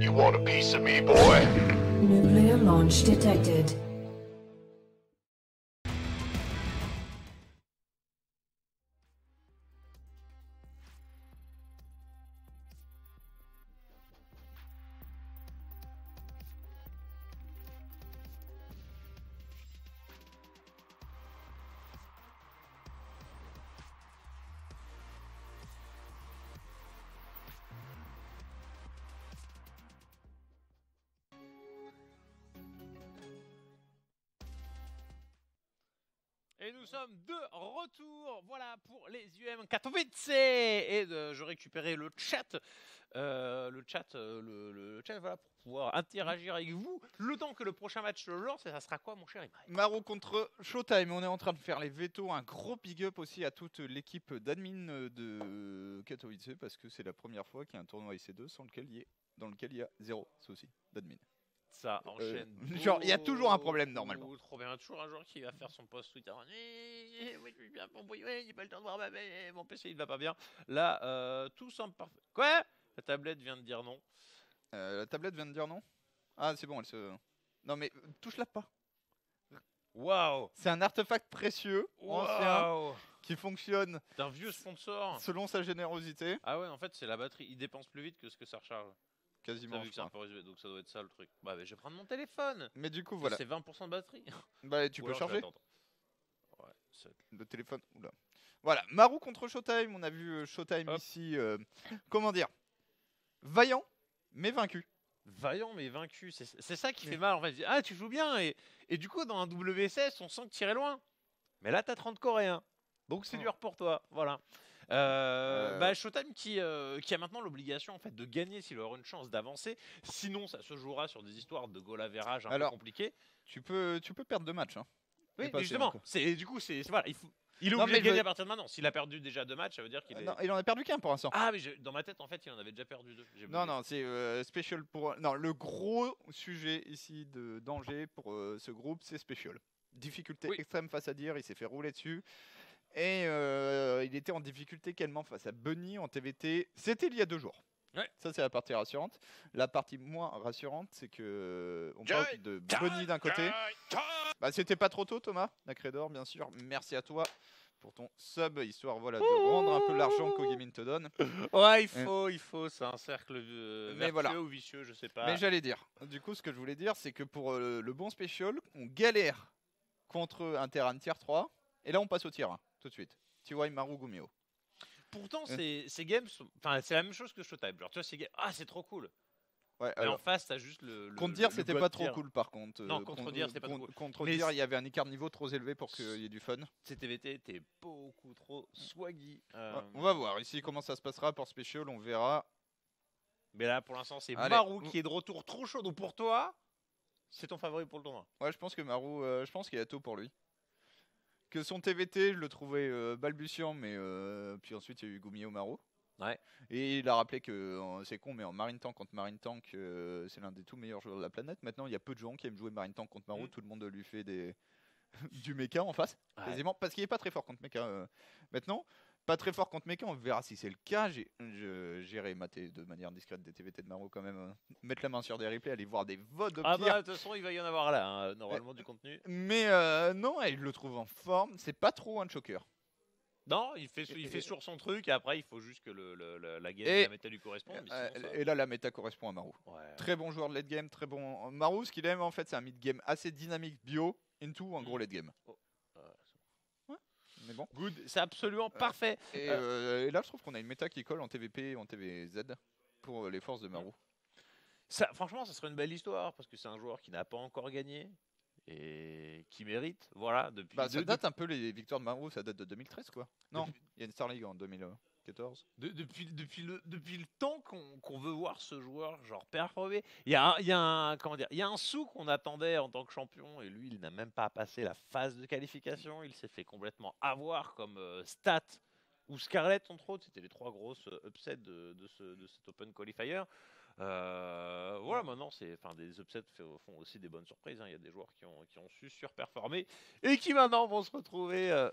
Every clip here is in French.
You want a piece of me, boy? Nuclear launch detected. Et nous sommes de retour, voilà, pour les UM Katowice. Et je récupérais le chat, le chat, voilà, pour pouvoir interagir avec vous le temps que le prochain match se lance. Et ça sera quoi, mon cher Imai? Marou contre Showtime, on est en train de faire les vétos. Un gros big up aussi à toute l'équipe d'admin de Katowice parce que c'est la première fois qu'il y a un tournoi IC2 dans lequel il y a 0 souci d'admin. Ça enchaîne. Genre, il y a toujours un problème normalement. Trop bien, toujours un joueur qui va faire son post Twitter. Oui, je suis bien pour bouiller, j'ai pas le temps de voir mon PC il va pas bien. Là, tout semble parfait. Quoi? La tablette vient de dire non. La tablette vient de dire non? Ah, c'est bon, elle se. Non, mais touche-la pas. Waouh! C'est un artefact précieux, ancien, qui fonctionne d'un vieux sponsor selon sa générosité. Ah ouais, en fait, c'est la batterie. Il dépense plus vite que ce que ça recharge. Quasiment. Vu que c'est un peu résumé, donc ça doit être ça le truc. Bah, je vais prendre mon téléphone. Mais du coup, voilà. C'est 20% de batterie. Bah, tu peux charger. Ouais, le téléphone. Oula. Voilà, Marou contre Showtime. On a vu Showtime ici. Comment dire? Vaillant, mais vaincu. Vaillant, mais vaincu. C'est ça qui fait mal en fait. Ah, tu joues bien. Et du coup, dans un WSS, on sent que tu irais loin. Mais là, t'as 30 Coréens. Donc, c'est dur pour toi. Voilà. Bah, Showtime qui a maintenant l'obligation en fait de gagner s'il aura une chance d'avancer. Sinon, ça se jouera sur des histoires de goal average un peu compliquées. Tu peux perdre 2 matchs. Hein. Oui, justement. Du coup, voilà, il est obligé de gagner à partir de maintenant. S'il a perdu déjà 2 matchs, ça veut dire qu'il est. Non, il en a perdu qu'un pour l'instant. Ah, mais dans ma tête, en fait, il en avait déjà perdu 2. Non, c'est special pour. Non, le gros sujet ici de danger pour ce groupe, c'est special. Difficulté extrême face à dire, il s'est fait rouler dessus. Et il était en difficulté également face à Bunny en TVT. C'était il y a 2 jours. Ouais. Ça, c'est la partie rassurante. La partie moins rassurante, c'est que on parle de Bunny d'un côté. Bah, c'était pas trop tôt, Thomas, Nacredor, bien sûr. Merci à toi pour ton sub, histoire voilà, de rendre un peu l'argent qu'Ogaming te donne. Ouais, il faut. C'est un cercle vertueux ou vicieux, je sais pas. Mais j'allais dire. Du coup, ce que je voulais dire, c'est que pour le bon special, on galère contre un Terran tier 3. Et là, on passe au tier 1, tout de suite. TY Maru Gumio. Pourtant, ces games, c'est la même chose que Showtime. Genre, tu vois, ces games, c'est trop cool. Ouais, alors, en face, t'as juste le. Contre dire, c'était pas trop cool par contre. Non, contre dire, c'était pas trop cool. Contre dire, il y avait un écart de niveau trop élevé pour qu'il y ait du fun. CTVT était beaucoup trop swaggy. On va voir ici comment ça se passera pour Special, on verra. Mais là, pour l'instant, c'est Marou qui est de retour trop chaud. Donc pour toi, c'est ton favori pour le tournoi. Ouais, je pense que Marou, je pense qu'il y a tôt pour lui. Que son TVT, je le trouvais balbutiant, mais puis ensuite il y a eu Gumio Maru. Ouais. Et il a rappelé que c'est con, mais en Marine Tank contre Marine Tank, c'est l'un des tout meilleurs joueurs de la planète. Maintenant, il y a peu de gens qui aiment jouer Marine Tank contre Maru. Tout le monde lui fait du mecha en face, quasiment, parce qu'il est pas très fort contre mecha. Maintenant, pas très fort contre mecha, on verra si c'est le cas. J'irai mater de manière discrète des TVT de Maru quand même. Mettre la main sur des replays, aller voir des votes de bah, de toute façon, il va y en avoir là, normalement, du contenu. Mais non, il le trouve en forme. C'est pas trop un choker. Non, il fait sur son truc et après il faut juste que la game et la méta lui corresponde. Et là la méta correspond à Maru. Ouais. Très bon joueur de late game, très bon. Maru, ce qu'il aime en fait, c'est un mid game assez dynamique bio into un gros late game. Ouais, mais bon. Good, c'est absolument parfait. Et là je trouve qu'on a une méta qui colle en TVP et en TVZ pour les forces de Maru. Franchement, ça serait une belle histoire parce que c'est un joueur qui n'a pas encore gagné. Et qui mérite, voilà, depuis. Ça date un peu les victoires de Maru, ça date de 2013 quoi. Non, il y a une Star League en 2014. Depuis le temps qu'on veut voir ce joueur genre performer. Il y a un sou qu'on attendait en tant que champion et lui il n'a même pas passé la phase de qualification. Il s'est fait complètement avoir comme Stat ou Scarlett entre autres. C'était les 3 grosses upsets de cet Open Qualifier. Voilà, maintenant, des upsets font aussi des bonnes surprises. Il y a des joueurs qui ont su surperformer et qui maintenant vont se retrouver.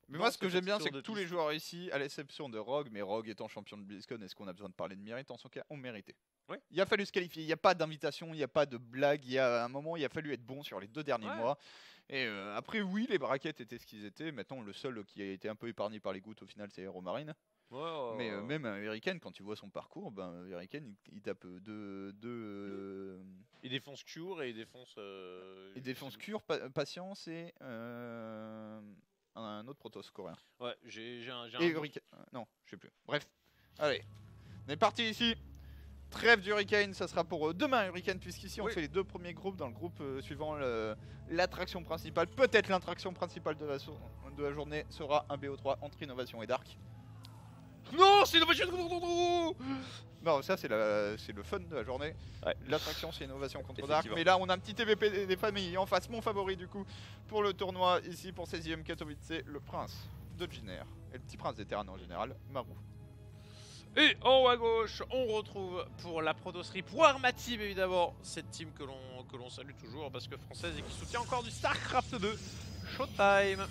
Mais moi, ce que j'aime bien, c'est que tous les joueurs ici, à l'exception de Rogue, mais Rogue étant champion de BlizzCon, est-ce qu'on a besoin de parler de mérite en son cas, ont mérité. Ouais. Il a fallu se qualifier, il n'y a pas d'invitation, il n'y a pas de blague, il y a un moment, il a fallu être bon sur les 2 derniers mois. Et après, oui, les brackets étaient ce qu'ils étaient. Maintenant, le seul qui a été un peu épargné par les gouttes au final, c'est Aeromarine. Mais même Hurricane, quand tu vois son parcours, Hurricane il tape il défonce Cure et il défonce. Il défonce Cure, Patience et un autre Protoss coréen. Ouais, j'ai un. Et Hurricane. Non, je sais plus. Bref, allez, on est parti ici. Trêve d'Hurricane, ça sera pour demain Hurricane, puisqu'ici on fait les 2 premiers groupes. Dans le groupe suivant, l'attraction principale, peut-être l'attraction principale de la journée, sera un BO3 entre Innovation et Dark. Non, c'est Innovation. Non, ça c'est le fun de la journée. Ouais. L'attraction c'est Innovation contre Dark. Mais là on a un petit TVP des familles en face. Mon favori du coup pour le tournoi ici pour 16ème Katowice, c'est le prince de Jiner. Et le petit prince des Terrains en général, Marou. Et en haut à gauche, on retrouve pour la protosserie, pour Armateam évidemment, cette team que l'on salue toujours parce que française et qui soutient encore du StarCraft 2. Showtime.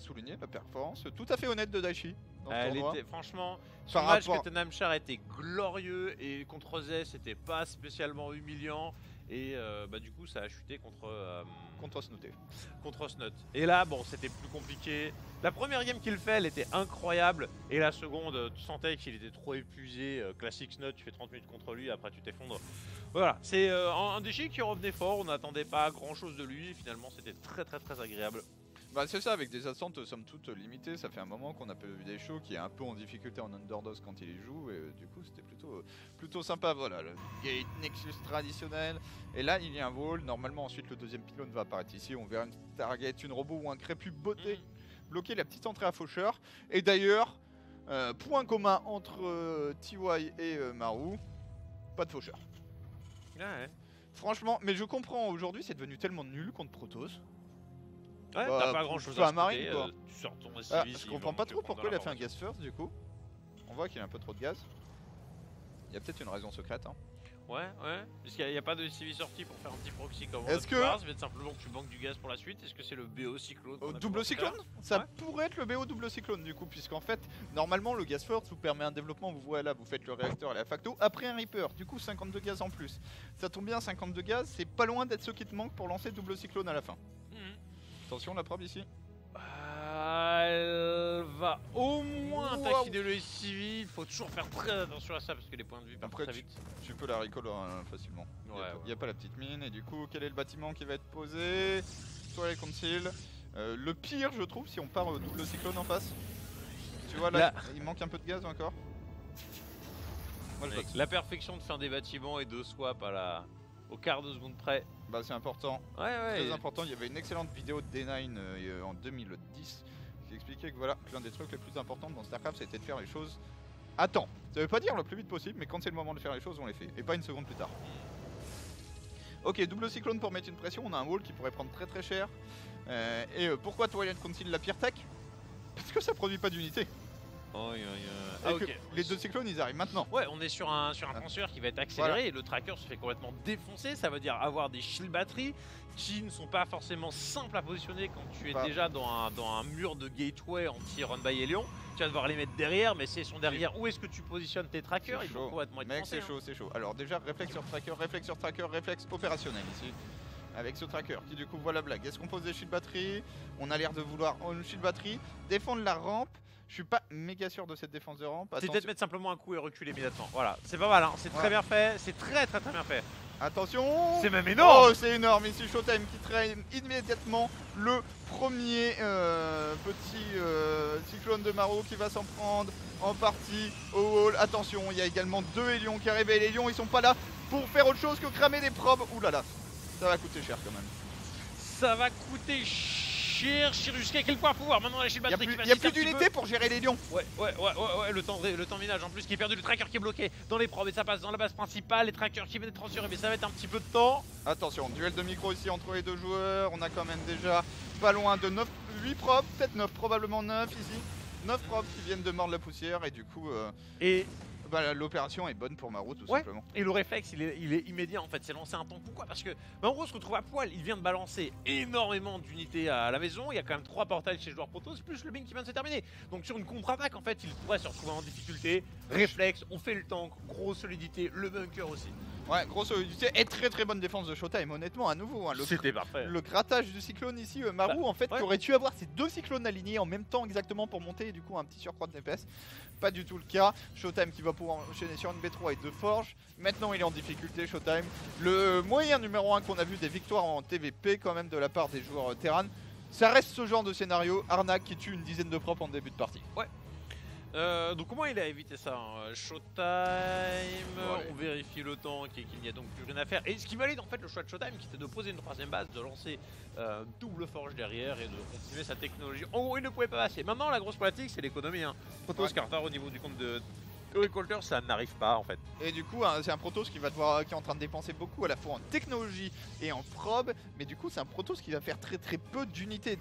Souligner la performance tout à fait honnête de Daichi. Elle était, franchement, son match contre Namchar était glorieux et contre Zé c'était pas spécialement humiliant et du coup ça a chuté contre Snut. Et là bon c'était plus compliqué. La première game qu'il fait elle était incroyable et la seconde tu sentais qu'il était trop épuisé. Classique Snut, tu fais 30 minutes contre lui après tu t'effondres. Voilà, c'est un déchet qui revenait fort, on n'attendait pas grand chose de lui et finalement c'était très agréable. C'est ça, avec des attentes somme toute limitées, ça fait un moment qu'on a peu vu des shows qui est un peu en difficulté en underdose quand il y joue et du coup c'était plutôt sympa. Voilà, le gate Nexus traditionnel et là il y a un wall, normalement ensuite le deuxième pylône va apparaître ici, on verra une target, une robot ou un crépus beauté bloquer la petite entrée à Faucheur. Et d'ailleurs, point commun entre TY et Marou, pas de Faucheur. Ouais. Franchement, mais je comprends, aujourd'hui c'est devenu tellement nul contre Protoss. Ouais, t'as pas grand chose à marine, quoi. Tu sors ton je comprends pas trop pourquoi il a fait un gas first du coup. On voit qu'il a un peu trop de gaz. Il y a peut-être une raison secrète. Ouais, parce qu'il n'y a pas de CV sorti pour faire un petit proxy comme est-ce que ça va être simplement que tu banques du gaz pour la suite. Est-ce que c'est le BO cyclone double cyclone? Ça pourrait être le BO double cyclone du coup, puisqu'en fait normalement le gas first vous permet un développement, vous voyez là, vous faites le réacteur et la facto après un Reaper, du coup 52 gaz en plus. Ça tombe bien, 52 gaz, c'est pas loin d'être ce qui te manque pour lancer double cyclone à la fin. Attention la probe ici. Elle va au moins taquiner le SCV, il faut toujours faire très attention à ça parce que les points de vue partent très vite. Tu peux la recall facilement. Il n'y a pas la petite mine et du coup quel est le bâtiment qui va être posé? Soit les conceal. Le pire je trouve si on part au double cyclone en face. Tu vois là, il manque un peu de gaz encore. Moi, la perfection de faire des bâtiments et de swap au quart de seconde près. C'est important, très important. Il y avait une excellente vidéo de D9 en 2010 qui expliquait que voilà, l'un des trucs les plus importants dans StarCraft c'était de faire les choses à temps. Ça veut pas dire le plus vite possible, mais quand c'est le moment de faire les choses, on les fait et pas une seconde plus tard. Ok, double cyclone pour mettre une pression. On a un wall qui pourrait prendre très cher. Et pourquoi Twilight Council la pire tech? Parce que ça produit pas d'unité. Les 2 cyclones ils arrivent maintenant. Ouais, on est sur un transfert qui va être accéléré et le tracker se fait complètement défoncer. Ça veut dire avoir des shield batteries qui ne sont pas forcément simples à positionner quand tu es déjà dans un mur de gateway anti-run by Helion. Tu vas devoir les mettre derrière, mais s'ils sont derrière, où est-ce que tu positionnes tes trackers? Il faut complètement être pensé, c'est chaud. Alors déjà réflexe sur tracker, réflexe opérationnel ici. Avec ce tracker qui du coup voit la blague. Est-ce qu'on pose des shield batteries? On a l'air de vouloir une shield batterie, défendre la rampe. Je suis pas méga sûr de cette défense de rampe. C'est peut-être mettre simplement un coup et reculer immédiatement. Voilà, c'est pas mal, c'est très bien fait, c'est très bien fait. Attention! C'est même énorme! Oh, c'est énorme! Ici, Showtime qui traîne immédiatement le premier petit cyclone de Marou qui va s'en prendre en partie au wall. Attention, il y a également 2 Hélions qui arrivent et les Lions ils sont pas là pour faire autre chose que cramer des probes. Ouh là là, ça va coûter cher quand même. Ça va coûter cher jusqu'à quel point pouvoir. Maintenant la shield batterie qui va. Il y a plus d'unité pour gérer les lions. Ouais, le temps minage en plus qui est perdu, le tracker qui est bloqué dans les probes et ça passe dans la base principale, les trackers qui viennent être transférés mais ça va être un petit peu de temps. Attention, duel de micro ici entre les 2 joueurs, on a quand même déjà pas loin de 8 probes, peut-être 9, probablement 9 ici. 9 probes qui viennent de mordre la poussière et du coup... Et Bah, l'opération est bonne pour Maru tout Ouais. simplement. Et le réflexe, il est immédiat en fait, c'est lancer un tank. Pourquoi? Parce que Maru se retrouve à poil, il vient de balancer énormément d'unités à la maison, il y a quand même 3 portails chez joueur Protoss, plus le Bing qui vient de se terminer. Donc sur une contre-attaque en fait, il pourrait se retrouver en difficulté. Réflexe, on fait le tank, grosse solidité, le bunker aussi. Ouais, grosse solidité et très bonne défense de Showtime, honnêtement, à nouveau. Hein, C'était parfait. le grattage du cyclone ici, Maru Bah, en fait, ouais. qui aurait dû avoir ces 2 cyclones alignés en même temps exactement pour monter et du coup un petit surcroît de DPS. Pas du tout le cas. Showtime qui va pouvoir enchaîner sur une B3 et 2 forges. Maintenant il est en difficulté Showtime. Le moyen numéro 1 qu'on a vu des victoires en TVP quand même de la part des joueurs Terran. Ça reste ce genre de scénario, arnaque qui tue une dizaine de propres en début de partie. Donc comment il a évité ça hein? Showtime, Ouais. on vérifie le tank et qu'il n'y a donc plus rien à faire. Et ce qui valide en fait le choix de Showtime qui était de poser une 3ème base, de lancer double forge derrière et de continuer sa technologie. En gros il ne pouvait pas passer. Maintenant la grosse pratique c'est l'économie. Hein. Protoss Ouais. Carter au niveau du compte de Recolter ça n'arrive pas en fait. Et du coup, c'est un Protoss qui est en train de dépenser beaucoup à la fois en technologie et en probe, mais du coup, c'est un Protoss qui va faire très peu d'unités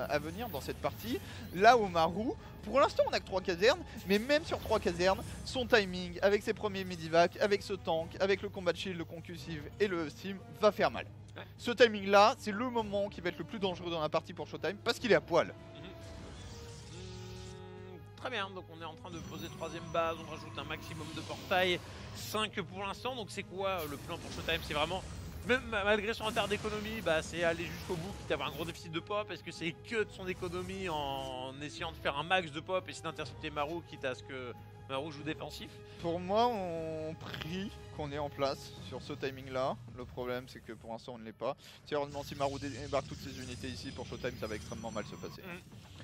à venir dans cette partie. Là où Maru, pour l'instant, on a que 3 casernes, mais même sur 3 casernes, son timing avec ses premiers medivac, avec ce tank, avec le combat shield, le concussive et le steam va faire mal. Ouais. Ce timing là, c'est le moment qui va être le plus dangereux dans la partie pour Showtime parce qu'il est à poil. Très bien, donc on est en train de poser 3ème base, on rajoute un maximum de portails, 5 pour l'instant, donc c'est quoi le plan pour Showtime? C'est vraiment, même malgré son retard d'économie, bah, c'est aller jusqu'au bout, quitte à avoir un gros déficit de pop. Est-ce que c'est que de son économie en essayant de faire un max de pop et essayer d'intercepter Maru, quitte à ce que Maru joue défensif? Pour moi, on prie qu'on est en place sur ce timing là. Le problème, c'est que pour l'instant, on ne l'est pas. Sérieusement, si Maru débarque toutes ses unités ici, pour Showtime, ça va extrêmement mal se passer.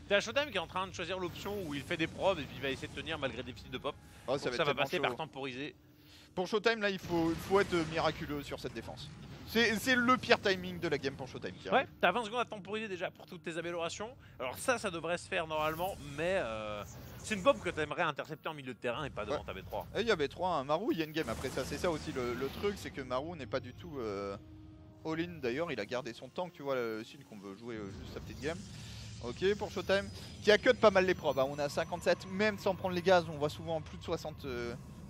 T'as Showtime qui est en train de choisir l'option où il fait des probes et puis il va essayer de tenir malgré des déficits de pop. Oh, Donc ça va tellement passer chaud. par temporiser. Pour Showtime, là, il faut être miraculeux sur cette défense. C'est le pire timing de la game pour Showtime. Qui Ouais, arrive. t'as 20 secondes à temporiser déjà pour toutes tes améliorations. Alors ça devrait se faire normalement, mais c'est une bombe que t'aimerais intercepter en milieu de terrain et pas devant ta B3. Et il y avait 3 un Maru, il y a une game après ça. C'est ça aussi le truc, c'est que Maru n'est pas du tout all-in. D'ailleurs, il a gardé son tank, tu vois, le signe qu'on veut jouer juste sa petite game. Ok, pour Showtime, qui a cut pas mal les probes. Hein. On a 57, même sans prendre les gaz, on voit souvent plus de 60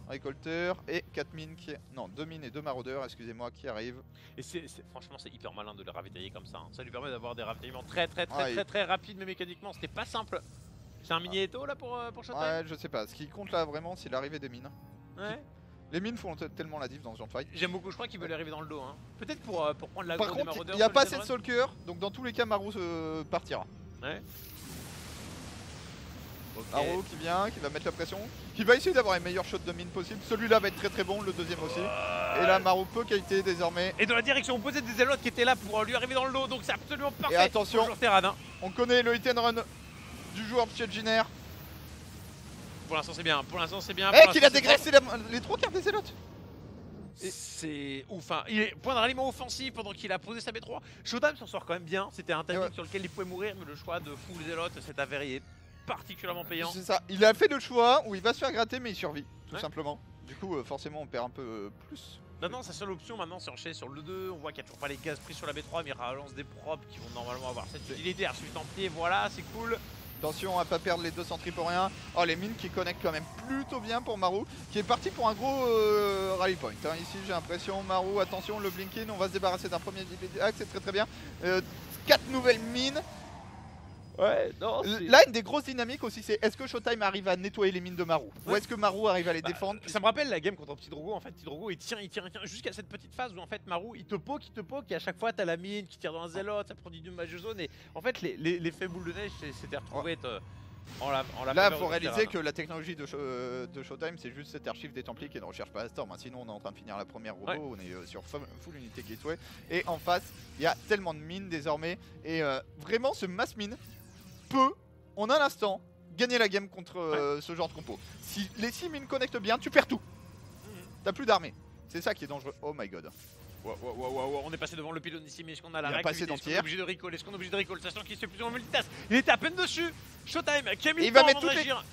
récolteurs. Et 4 mines, non, 2 mines et 2 maraudeurs, excusez-moi, qui arrivent. Et franchement, c'est hyper malin de les ravitailler comme ça. Hein. Ça lui permet d'avoir des ravitaillements très Ouais, très rapides, mais mécaniquement, c'était pas simple. C'est un mini Eto là pour Showtime? Ouais, je sais pas. Ce qui compte là vraiment, c'est l'arrivée des mines. Ouais. Les mines font tellement la diff dans ce genre de fight. J'aime beaucoup, je crois qu'il veut lui arriver dans le dos. Hein. Peut-être pour prendre la Par des contre, maraudeurs. il n'y a sur pas les assez de Zenrun. soul cœur, donc dans tous les cas, Maru partira. Ouais. Ok. Maru qui vient, qui va mettre la pression, qui va essayer d'avoir les meilleurs shots de mine possible. Celui-là va être très bon, le deuxième aussi. Et là, Maru peut qualité désormais. Et dans la direction opposée des Zealots qui étaient là pour lui arriver dans le dos, donc c'est absolument parfait. Et attention. Bonjour Terran, hein. On connaît le hit and run du joueur de chez Giner. Pour l'instant c'est bien, pour l'instant c'est bien. Eh, qu'il a dégraissé les 3 quarts des zélotes. C'est ouf, hein. Il est point de ralliement offensif pendant qu'il a posé sa B3. Showtime s'en sort quand même bien, c'était un timing Ouais. sur lequel il pouvait mourir, mais le choix de full Zealot s'est avéré particulièrement payant. C'est ça, il a fait le choix où il va se faire gratter, mais il survit, tout Ouais. simplement. Du coup, forcément, on perd un peu plus. Maintenant, sa seule option maintenant, c'est enchaîner sur le 2. On voit qu'il n'y a toujours pas les gaz pris sur la B3, mais il relance des props qui vont normalement avoir cette utilité. Arsuite en pied, voilà, c'est cool. Attention à pas perdre les 2 sentries pour rien. Oh, les mines qui connectent quand même plutôt bien pour Maru, qui est parti pour un gros rally point. Hein. Ici, j'ai l'impression, Maru, attention, le blinking, on va se débarrasser d'un premier axe, c'est très bien. 4 nouvelles mines. Ouais, non, Là, une des grosses dynamiques aussi, c'est est-ce que Showtime arrive à nettoyer les mines de Maru, ou Ouais. est-ce que Maru arrive à les Bah, défendre? ça me rappelle la game contre Petit Drogo. En fait, Petit Drogo il tient jusqu'à cette petite phase où en fait Maru il te poke, et à chaque fois t'as la mine qui tire dans un zélote, ça produit du match zone. Et en fait, les faits boules de neige s'étaient retrouvés en la Là, faveur faut de réaliser Terran. que la technologie de Showtime, c'est juste cette archive des Templiers qui ne recherche pas la Storm. Hein. Sinon, on est en train de finir la première robot, Ouais. on est sur full unité gateway. Et en face, il y a tellement de mines désormais. Et vraiment, ce mass mine peut, en un instant, gagner la game contre ce genre de compo. Si les 6 mines connectent bien, tu perds tout. T'as plus d'armée. C'est ça qui est dangereux. Oh my god. Wow, on est passé devant le pylône ici, mais est-ce qu'on a la Il a passé réactivité? Est-ce qu'on est d'entière. obligé de recall? Est-ce qu'on est obligé de recall? Sachant qu'il se fait plus en multitask. Il était à peine dessus. Showtime qui a mis Et le il va temps mettre avant de toutes les- réagir.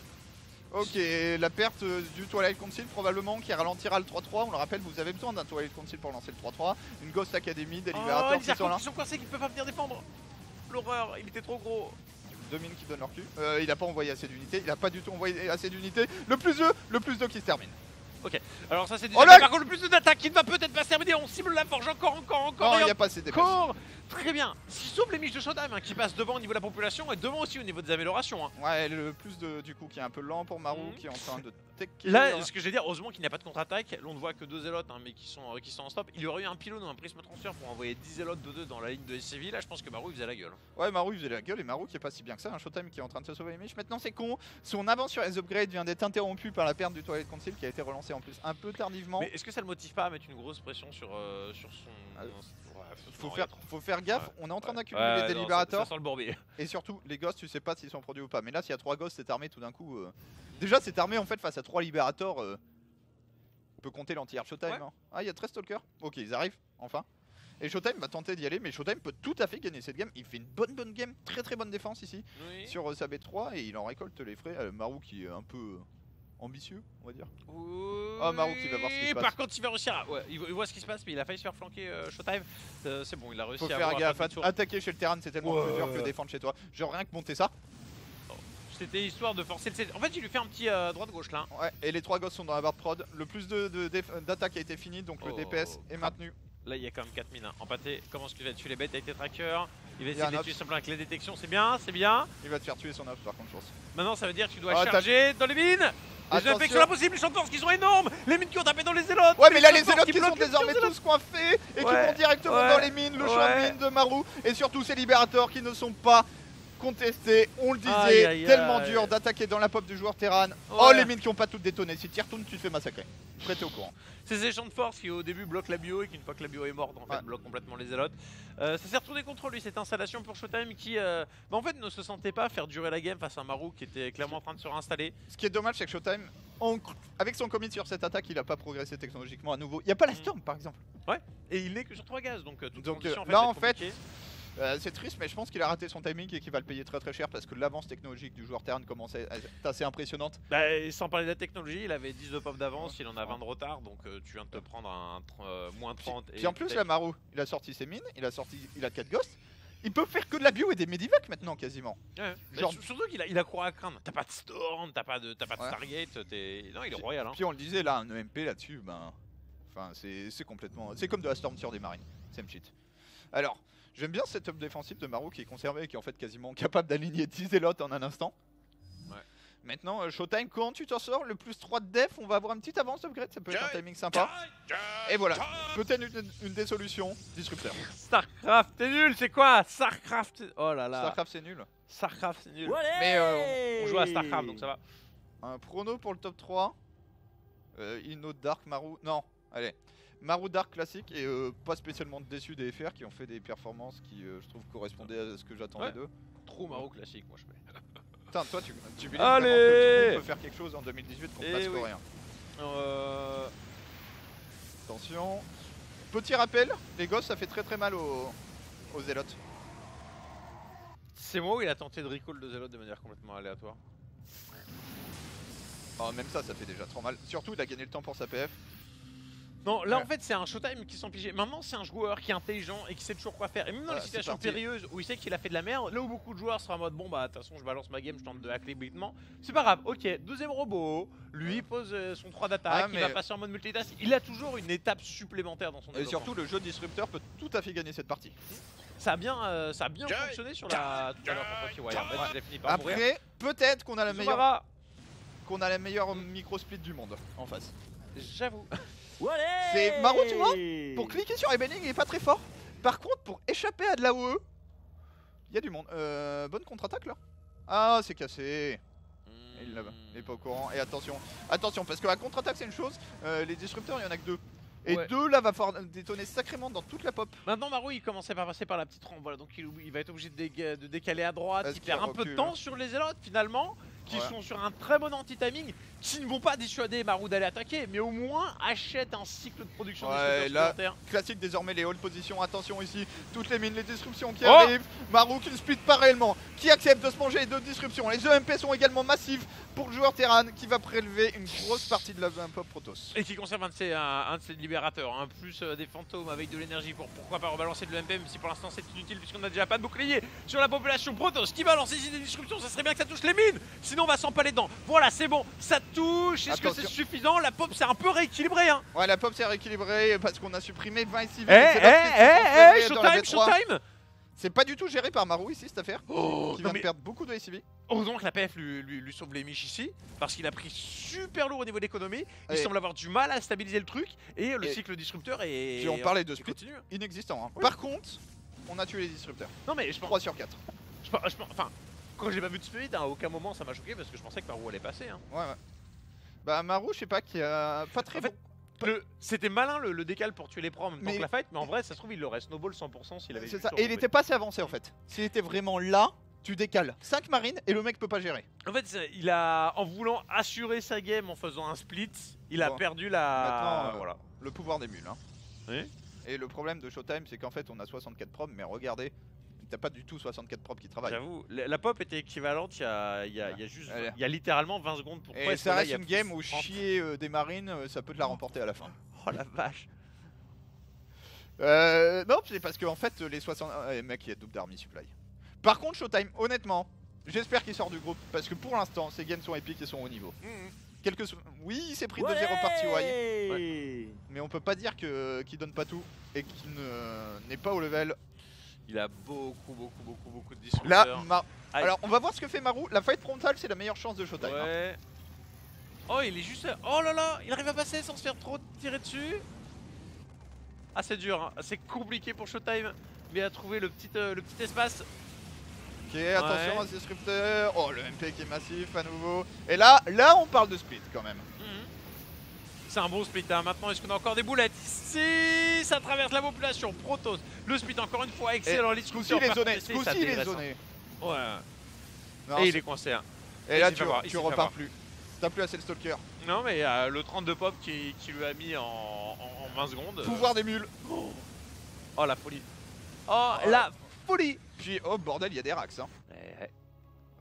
Ok, la perte du Twilight Council probablement qui ralentira le 3-3. On le rappelle, vous avez besoin d'un Twilight Council pour lancer le 3-3. Une Ghost Academy, des Oh, libérateurs les qui sont archons là. qui sont coincés, qui ne peuvent pas venir défendre. L'horreur, il était trop gros. 2 mines qui donnent leur cul. Il a pas envoyé assez d'unités, il a pas du tout envoyé assez d'unités. Le plus 2 qui se termine. Alors ça c'est Oh déjà là par contre le plus d'attaque qui ne va peut-être pas se terminer. On cible la forge encore. Non, il et n'y a pas assez de DPS. encore. Très bien. S'il sauve les miches de Showtime qui passent devant au niveau de la population et devant aussi au niveau des améliorations. Hein. Ouais, le plus du coup qui est un peu lent pour Marou qui est en train de tech. Là, ce que je vais dire, heureusement qu'il n'y a pas de contre-attaque. Là, on ne voit que 2 zélotes, mais qui sont en stop. Il y aurait eu un pylône ou un prisme transfert pour envoyer 10 zélotes de 2 dans la ligne de SCV. Là, je pense que Marou il faisait la gueule. Ouais, Marou il faisait la gueule et Marou qui est pas si bien que ça. Un Showtime qui est en train de se sauver les miches. Maintenant, c'est con. Son avance sur les upgrades vient d'être interrompu par la perte du Twilight Council qui a été relancé en plus un peu tardivement. Mais est-ce que ça le motive pas à mettre une grosse pression sur son. Faut faire gaffe. Ouais. On est en train d'accumuler des libérateurs. Ça sent le bourbier. Et surtout, les ghosts, tu sais pas s'ils sont produits ou pas. Mais là, s'il y a 3 ghosts, c'est armé tout d'un coup. Déjà, c'est armé en fait face à 3 libérateurs. On peut compter l'anti-air Showtime. Ouais. Hein. Ah, il y a 13 stalkers. Ok, ils arrivent, enfin. Et Showtime va tenter d'y aller, mais Showtime peut tout à fait gagner cette game. Il fait une bonne game, très bonne défense ici Oui. sur sa B3 et il en récolte les frais. Marou qui est un peu ambitieux, on va dire. Ah, Marou qui va voir ce qui se passe. Par contre, il va réussir à... Ouais, il voit ce qui se passe, mais il a failli se faire flanquer Showtime. C'est bon, il a réussi Faut à faire avoir gaffe, la fin de tour. attaquer chez le terrain c'est tellement plus dur que défendre chez toi. Genre rien que monter ça. C'était histoire de forcer le... En fait, il lui fait un petit droite-gauche là. Ouais, et les 3 gosses sont dans la barre de prod. Le plus d'attaque a été fini, donc le DPS est maintenu. Là, il y a quand même 4 mines. Empâté, comment est-ce qu'il va tuer les bêtes avec les trackers? Il va Il y a essayer de les un tuer simplement avec les détections, c'est bien. Il va te faire tuer son off par contre, je pense. Maintenant, ça veut dire que tu dois Ah, charger dans les mines. Les Attention. effets qui sont impossibles, les champs de force qui sont énormes. Les mines qui ont tapé dans les zélotes. Ouais, mais là, les champs de force zélotes qui sont bloquent les désormais zélotes. tous coiffés et qui Ouais, vont directement ouais, dans les mines, le champ de ouais. mines de Marou et surtout ces libérateurs qui ne sont pas contestés. On le disait, Aïe, aïe, tellement aïe. dur d'attaquer dans la pop du joueur Terran. Oh, Ouais. les mines qui ont pas toutes détonné. Si tu y retournes, tu te fais massacrer. Prêtez au courant. C'est ces champs de force qui au début bloquent la bio et qu'une fois que la bio est morte, en fait, Ouais. bloquent complètement les zélotes. Ça s'est retourné contre lui cette installation pour Showtime qui en fait ne se sentait pas faire durer la game face à Marou qui était clairement en train de se réinstaller. Ce qui est dommage, c'est que Showtime, avec son commit sur cette attaque, il a pas progressé technologiquement à nouveau. Il n'y a pas la Storm par exemple. Et il n'est que sur 3 gaz, donc toute Donc, condition, là, va en être fait, compliquée. C'est triste, mais je pense qu'il a raté son timing et qu'il va le payer très cher parce que l'avance technologique du joueur Terran commence à être assez impressionnante. Bah, et sans parler de la technologie, il avait 10 de pop d'avance, il en a 20 de retard, donc tu viens de te prendre un moins 30. Puis en plus, là, Marou, il a sorti ses mines, il a 4 ghosts. Il peut faire que de la bio et des medivacs maintenant quasiment. Ouais. Genre- Surtout qu'il a croix à craindre. T'as pas de Storm, t'as pas de Stargate, Non, il est royal. Hein. Puis on le disait là, un EMP là-dessus, ben. Enfin, c'est complètement. C'est comme de la Storm sur des marines. Same shit. Alors, j'aime bien ce setup défensif de Marou qui est conservé et qui est en fait quasiment capable d'aligner 10 zélotes en un instant. Ouais. Maintenant, Showtime, quand tu t'en sors, le plus 3 de def, on va avoir une petite avance upgrade, ça peut être un timing sympa. Et voilà, peut-être une des solutions, Disrupteur. Starcraft, t'es nul, c'est quoi Starcraft. Oh là là. Starcraft c'est nul. Starcraft, c'est nul. Mais On joue à Starcraft, donc ça va. un prono pour le top 3. Inno Dark Marou. Non, allez. Marou Dark classique et pas spécialement déçu des FR qui ont fait des performances qui je trouve correspondaient à ce que j'attendais Ouais. d'eux. Trop Maro classique, moi je fais. Putain, toi tu believe Allez vraiment que tout le monde peut faire quelque chose en 2018 contre Eh Max oui. Coréen. Euh... Attention. Petit rappel, les gosses ça fait très mal aux zélotes. C'est moi où il a tenté de recall de Zélot de manière complètement aléatoire. Oh, même ça fait déjà trop mal. Surtout il a gagné le temps pour sa PF. Non, là Ouais. en fait c'est un Showtime qui s'en pigé. Maintenant c'est un joueur qui est intelligent et qui sait toujours quoi faire. Et même dans les C'est situations parti. périlleuses où il sait qu'il a fait de la merde, là où beaucoup de joueurs seraient en mode bon bah de toute façon je balance ma game, je tente de hack l'évitement. C'est pas grave, ok, deuxième robot, lui il pose son 3 d'attaque, Ah, il mais- va passer en mode multitask. Il a toujours une étape supplémentaire dans son Et développement. surtout le jeu Disruptor peut tout à fait gagner cette partie. Ça a bien fonctionné sur la tout à l'heure contre Kiwire. Même s'il a fini par mourir. Après, peut-être qu'on a Zumara, la meilleure micro split du monde en face. j'avoue. C'est Marou, tu vois, pour cliquer sur Ebening, il est pas très fort. Par contre, pour échapper à de l'AOE, il y a du monde. Bonne contre-attaque là. Ah, c'est cassé. Il là-bas, il est pas au courant. Et attention, parce que la contre-attaque c'est une chose, les disrupteurs il y en a que 2. Et Ouais. 2 là va falloir détonner sacrément dans toute la pop. Maintenant Marou il commençait par passer par la petite rampe, voilà, donc il va être obligé de décaler à droite, Est-ce il qu'il perd un peu de recule temps sur les zélotes finalement, qui Ouais. sont sur un très bon anti-timing, qui ne vont pas dissuader Marou d'aller attaquer, mais au moins achètent un cycle de production de Ouais, disrupteurs là- supplémentaires. Classique désormais les hold positions, attention ici, toutes les mines, les disruptions qui Oh arrivent. Marou qui ne split pas réellement, qui accepte de se manger les 2 disruptions. Les EMP sont également massifs pour le joueur Terran qui va prélever une grosse partie de la VMP Protoss. Et qui conserve un de ses libérateurs, hein, plus des fantômes avec de l'énergie pour pourquoi pas rebalancer de l'EMP, même si pour l'instant c'est inutile puisqu'on a déjà pas de bouclier sur la population Protoss qui balance ici des disruptions, ça serait bien que ça touche les mines, sinon on va s'empaler dedans. Voilà, c'est bon, ça touche, est-ce que c'est Attention. suffisant? La pop c'est un peu rééquilibré, hein. Ouais, la pop s'est rééquilibrée parce qu'on a supprimé 20 civils. Eh, et c'est là qu'ils sont transférés dans la Showtime, V3. Showtime. C'est pas du tout géré par Marou ici cette affaire, Oh, qui non vient de mais perdre beaucoup de ACV. heureusement que la PF lui sauve les miches ici, parce qu'il a pris super lourd au niveau d'économie, il Et- semble avoir du mal à stabiliser le truc, et le Et- cycle disrupteur est... Puis on parlait de il split continue. inexistant. Hein. Oui. Par contre, on a tué les disrupteurs. Non mais je pense... 3 sur 4. Enfin, quand j'ai pas vu de spirit, à aucun moment ça m'a choqué parce que je pensais que Marou allait passer. Hein. Ouais, ouais. Bah Marou, je sais pas, qui a pas très En fait, c'était malin le décal pour tuer les pros en même temps Mais- que la fight, mais en vrai ça se trouve il aurait snowball 100% s'il avait C'est juste ça. Et il regroupé. était pas assez avancé en fait. S'il était vraiment là, tu décales 5 marines et le mec peut pas gérer. En fait, il a, en voulant assurer sa game en faisant un split, il a Bon. perdu la... Maintenant, voilà. Le pouvoir des mules. Hein. Oui. Et le problème de Showtime, c'est qu'en fait, on a 64 probes, mais regardez, t'as pas du tout 64 probes qui travaillent. J'avoue, la pop était équivalente il y a juste... Allez. Il y a littéralement 20 secondes pour Et ça reste une game où chier des marines, ça peut te la remporter à la fin. Oh la vache. Non, c'est parce qu'en fait, les 60. Mec, il y a double d'army supply. Par contre, Showtime, honnêtement, j'espère qu'il sort du groupe parce que pour l'instant, ces games sont épiques et sont au niveau. Oui, il s'est pris 2-0 par TY, mais on peut pas dire qu'il donne pas tout et qu'il n'est pas au level. Il a beaucoup de Là, disrupteurs. Aïe. alors on va voir ce que fait Marou. La fight frontale, c'est la meilleure chance de Showtime. Hein. Ouais. Oh, il est juste... Oh là là, il arrive à passer sans se faire trop tirer dessus. Ah, c'est dur, hein. C'est compliqué pour Showtime. Mais à trouver le petit espace. Ok, attention Ouais. à ce disrupteur. Oh, le MP qui est massif à nouveau. Et là on parle de split quand même. C'est un bon split, hein. Maintenant, est-ce qu'on a encore des boulettes? Si ça traverse la population, Protoss. Le split, encore une fois, excellent. Les Ce coup-ci, il est zoné. Ce coup-ci, il est zoné. Ouais. Non, Et il est coincé, hein. et là, il s'est fait avoir, il tu s'est fait repars avoir. plus. T'as plus assez le stalker. Non, mais le 32 pop qui lui a mis en 20 secondes. Pouvoir des mules. Oh, la folie. Oh, la folie. Puis, oh bordel, il y a des racks. Hein. Eh,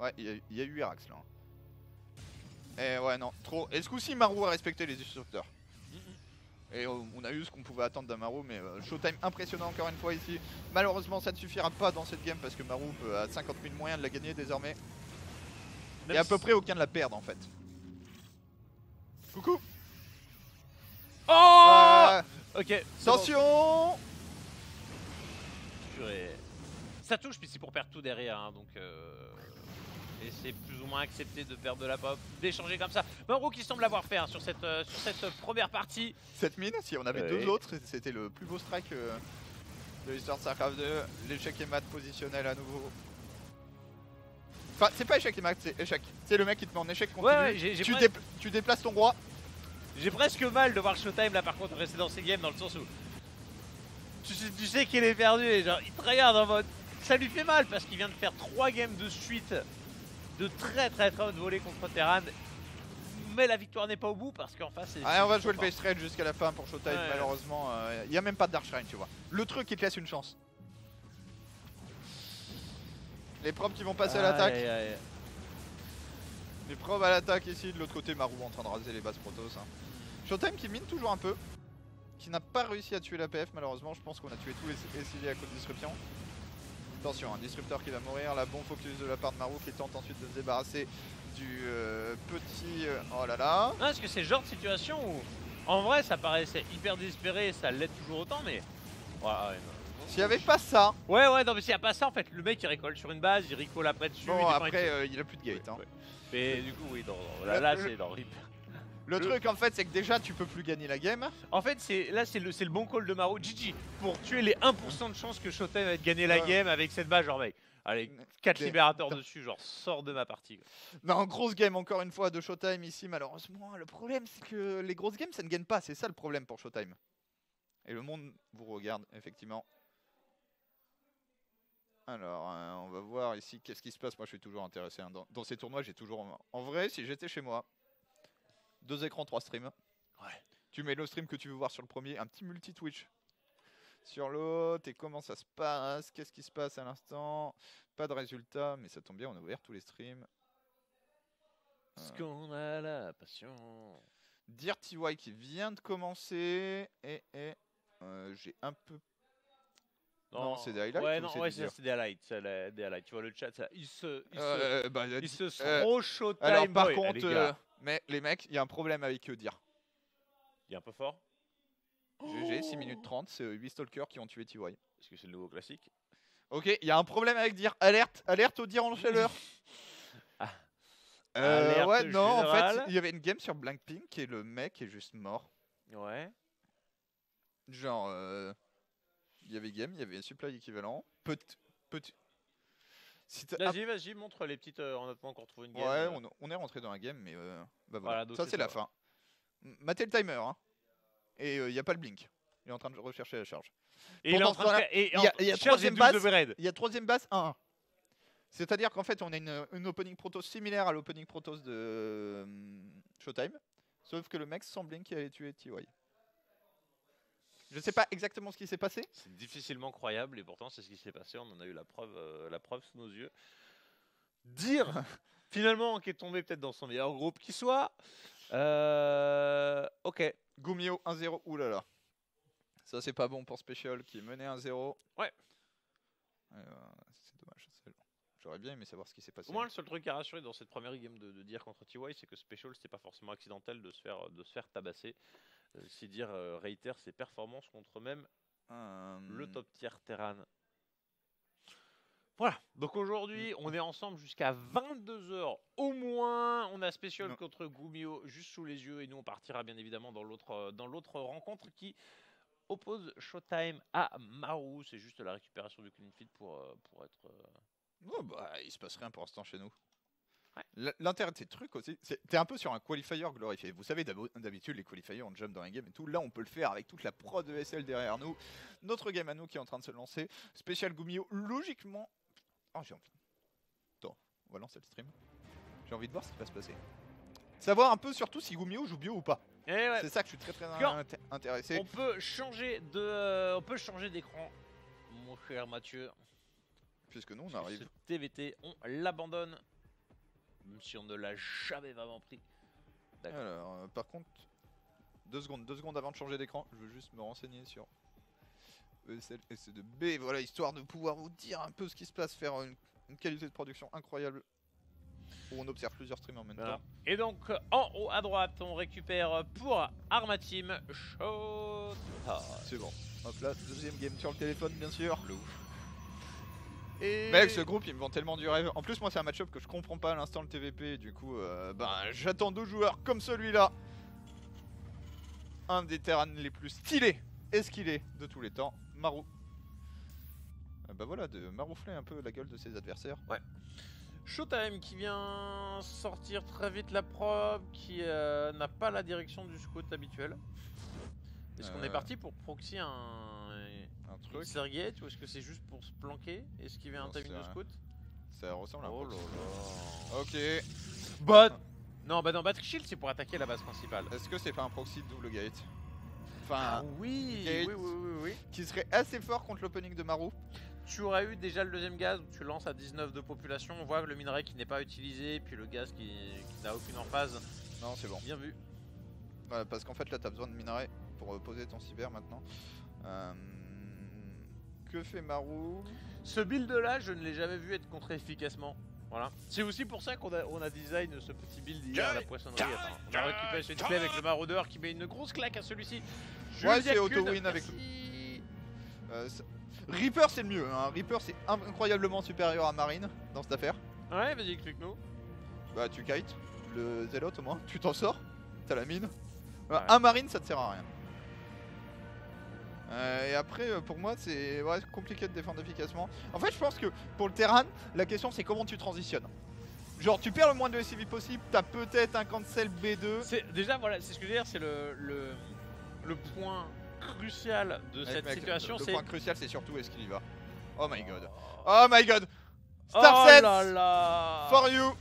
Ouais, il y a eu racks là. Et ouais, non, trop. Et ce coup-ci, Marou a respecté les disrupteurs. Et on a eu ce qu'on pouvait attendre d'un Marou, mais Showtime impressionnant encore une fois ici. Malheureusement, ça ne suffira pas dans cette game parce que Marou a 50 000 moyens de la gagner désormais. Et à peu près aucun de la perdre en fait. Coucou. Oh Ok. c'est bon. Attention. Purée. Ça touche, puis c'est pour perdre tout derrière, hein, donc... Et c'est plus ou moins accepté de perdre de la pop, d'échanger comme ça. Marou qui semble l'avoir fait hein, sur cette première partie. Cette mine, si on avait Ouais. deux autres, c'était le plus beau strike de l'histoire de StarCraft 2. L'échec et mat positionnel à nouveau. Enfin, c'est pas échec et mat, c'est échec. C'est le mec qui te met en échec continu. Ouais, j'ai Tu déplaces ton roi. J'ai presque mal de voir Showtime là par contre rester dans ces games dans le sens où tu sais qu'il est perdu et genre il te regarde en mode ça lui fait mal parce qu'il vient de faire 3 games de suite de très haute volée contre Terran, mais la victoire n'est pas au bout parce qu'en face c'est... Allez, on va jouer le base trade jusqu'à la fin pour Showtime. Ouais. Malheureusement, il y a même pas de Dark Shrine, tu vois. Le truc qui te laisse une chance. Les probes qui vont passer à l'attaque. Les probes à l'attaque ici, de l'autre côté Marou en train de raser les bases Protoss. Hein. Showtime qui mine toujours un peu, qui n'a pas réussi à tuer la PF malheureusement. Je pense qu'on a tué tous les civils à cause de disruption. Attention, un disrupteur qui va mourir, la bon focus de la part de Marou qui tente ensuite de se débarrasser du petit... oh là là. Non, est-ce que c'est le genre de situation où en vrai ça paraissait hyper désespéré, ça l'est toujours autant mais... Ouais, non. S'il n'y avait pas ça, Ouais, non mais s'il n'y a pas ça en fait, le mec il récolte sur une base, il recall après dessus. bon il défend après avec- il a plus de gate. Hein. Ouais. Mais du coup oui, là c'est dans RIP. Le truc en fait c'est que déjà tu peux plus gagner la game. En fait, là, c'est le bon call de Marou. GG, pour tuer les 1% de chance que Showtime va gagner la Ouais. game avec cette base, genre, mec. Allez, 4 Des- libérateurs dessus, genre, sors de ma partie. Quoi. Non, grosse game encore une fois de Showtime ici malheureusement. Le problème c'est que les grosses games ça ne gagne pas, c'est ça le problème pour Showtime. Et le monde vous regarde effectivement. Alors, on va voir ici qu'est-ce qui se passe. Moi, je suis toujours intéressé. Hein. Dans ces tournois, j'ai toujours. En vrai, si j'étais chez moi, 2 écrans, 3 streams. Ouais. Tu mets le stream que tu veux voir sur le premier, un petit multi-Twitch sur l'autre. Et comment ça se passe? Qu'est-ce qui se passe à l'instant? Pas de résultat, mais ça tombe bien, on a ouvert tous les streams. Parce qu'on a la passion. Dirty Y qui vient de commencer. Et j'ai un peu. Non, c'est des highlights. Ouais, ou non, c'est ouais, du c'est dur c'est des highlights. Des highlights. Tu vois le chat, ça, il se alors, showtime. par boy. contre, les gars, mais les mecs, il y a un problème avec Dir. il est un peu fort. GG, 6 minutes 30, c'est 8 stalkers qui ont tué TY. Est-ce que c'est le nouveau classique? Ok, il y a un problème avec Dir. Alerte au Dir en chaleur. Ah. Alerte Ouais, non, en générale. fait, il y avait une game sur Blackpink et le mec est juste mort. Ouais. Genre, il y avait game, il y avait supply équivalent. Petit. Si t'as- Vas-y, montre les petites. On a pas encore trouvé une game. Ouais, on est rentré dans la game, mais bah voilà. Voilà, donc Ça, c'est c'est la ça. fin. Matez le timer, hein. Et il n'y a pas le blink. Il est en train de rechercher la charge. Et il est en Pendant train de ce faire. Et il y a charge troisième et double base. de raid. Il y a troisième base 1-1. C'est-à-dire qu'en fait, on a une opening protoss similaire à l'opening protoss de Showtime. Sauf que le mec sans blink qui allait tuer TY. Je sais pas exactement ce qui s'est passé. C'est difficilement croyable et pourtant c'est ce qui s'est passé. On en a eu la preuve sous nos yeux. Dire finalement qui est tombé peut-être dans son meilleur groupe qui soit. Ok. Gumio 1-0. Oulala. Ça, c'est pas bon pour Special qui est mené 1-0. Ouais. C'est dommage. J'aurais bien aimé savoir ce qui s'est passé. Au moins le seul truc à rassurer dans cette première game de dire contre TY, c'est que Special c'était pas forcément accidentel de se faire tabasser. C'est dire réitère ses performances contre même le top tier Terran. Voilà, donc aujourd'hui on est ensemble jusqu'à 22h au moins. On a Special contre Gumio juste sous les yeux et nous on partira bien évidemment dans l'autre rencontre qui oppose Showtime à Maru. C'est juste la récupération du clean feed pour être... Oh, bah, il se passe rien pour l'instant chez nous. Ouais. L'intérêt de ces trucs aussi, t'es un peu sur un qualifier glorifié. Vous savez, d'habitude, les qualifiers, on jump dans les games et tout. Là, on peut le faire avec toute la prod de ESL derrière nous. Notre game à nous qui est en train de se lancer. Spécial Gumio, logiquement. Oh, j'ai envie. Attends, on va lancer le stream. J'ai envie de voir ce qui va se passer. Savoir un peu surtout si Gumio joue bio ou pas. Et ouais. C'est ça que je suis très intéressé. On peut changer d'écran, mon cher Mathieu. Puisque nous, on arrive. Ce TVT, on l'abandonne. Même si on ne l'a jamais vraiment pris. Alors, par contre, 2 secondes avant de changer d'écran, je veux juste me renseigner sur ESL SC2B, voilà, histoire de pouvoir vous dire un peu ce qui se passe, faire une qualité de production incroyable, où on observe plusieurs streams en même temps. Et donc, en haut à droite, on récupère pour Arma Team Showtime. C'est bon. Hop là, deuxième game sur le téléphone, bien sûr. Le ouf. Et... Mec, ce groupe, il me vend tellement du rêve. En plus, moi, c'est un match-up que je comprends pas à l'instant, le TVP. Du coup, j'attends 2 joueurs comme celui-là. Un des Terran les plus stylés et skillés de tous les temps, Maru. Bah voilà, de maroufler un peu la gueule de ses adversaires. Ouais. Showtime qui vient sortir très vite la probe, qui n'a pas la direction du scout habituel. Est-ce qu'on est parti pour proxy un truc Sergate ou est-ce que c'est juste pour se planquer? Est-ce qu'il y avait un timing de scout? Ça ressemble à un proxy. Ok. Non, Battery Shield c'est pour attaquer la base principale. Est-ce que c'est pas un proxy de double gate? Enfin, oui, gate oui. Qui serait assez fort contre l'opening de Maru. Tu aurais eu déjà le deuxième gaz où tu lances à 19 de population, on voit le minerai qui n'est pas utilisé, puis le gaz qui n'a aucune emphase. Non, c'est bon. Bien vu. Ouais, parce qu'en fait là t'as besoin de minerai pour poser ton cyber maintenant. Que fait Maru? Ce build là, je ne l'ai jamais vu être contré efficacement. Voilà. C'est aussi pour ça qu'on a design ce petit build hier à la poissonnerie. Attends, on a récupéré ce play avec le maraudeur qui met une grosse claque à celui-ci. Ouais, c'est auto-win avec Reaper, c'est le mieux. Hein. Reaper, c'est incroyablement supérieur à Marine dans cette affaire. Ouais, vas-y, explique-nous. Bah, tu kites le Zealot au moins, tu t'en sors. T'as la mine. Bah, Ouais. un Marine, ça te sert à rien. Et après, pour moi, c'est compliqué de défendre efficacement. En fait, je pense que pour le Terran, la question c'est comment tu transitionnes. Genre, tu perds le moins de SCV possible, t'as peut-être un cancel B2. Déjà, voilà, c'est ce que je veux dire, c'est le point crucial de cette situation. Le point crucial, c'est surtout est-ce qu'il y va. Oh my god. Oh my god. Oh Starsense là là. for you.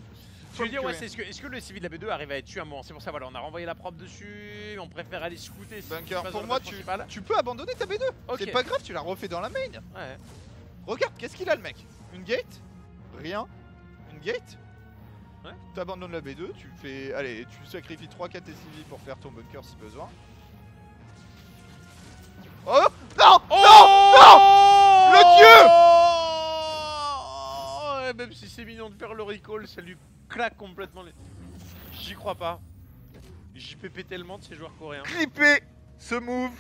Je veux dire, ouais, est-ce que le civil de la B2 arrive à être tué à un moment? C'est pour ça, voilà, on a renvoyé la prop dessus, on préfère aller scouter. Bunker, pas pour dans moi, le phase principale. tu peux abandonner ta B2. Ok. C'est pas grave, tu la refais dans la main. Ouais. Regarde, qu'est-ce qu'il a le mec? Une gate? Rien. Une gate? Ouais. T'abandonnes la B2, tu fais. Allez, tu sacrifies 3-4 SCV pour faire ton bunker si besoin. Oh non! Oh Le dieu! Ouais, même si c'est mignon de faire le recall, ça lui claque complètement les... J'y crois pas. J'y pépé tellement de ces joueurs coréens. Clipper ce move.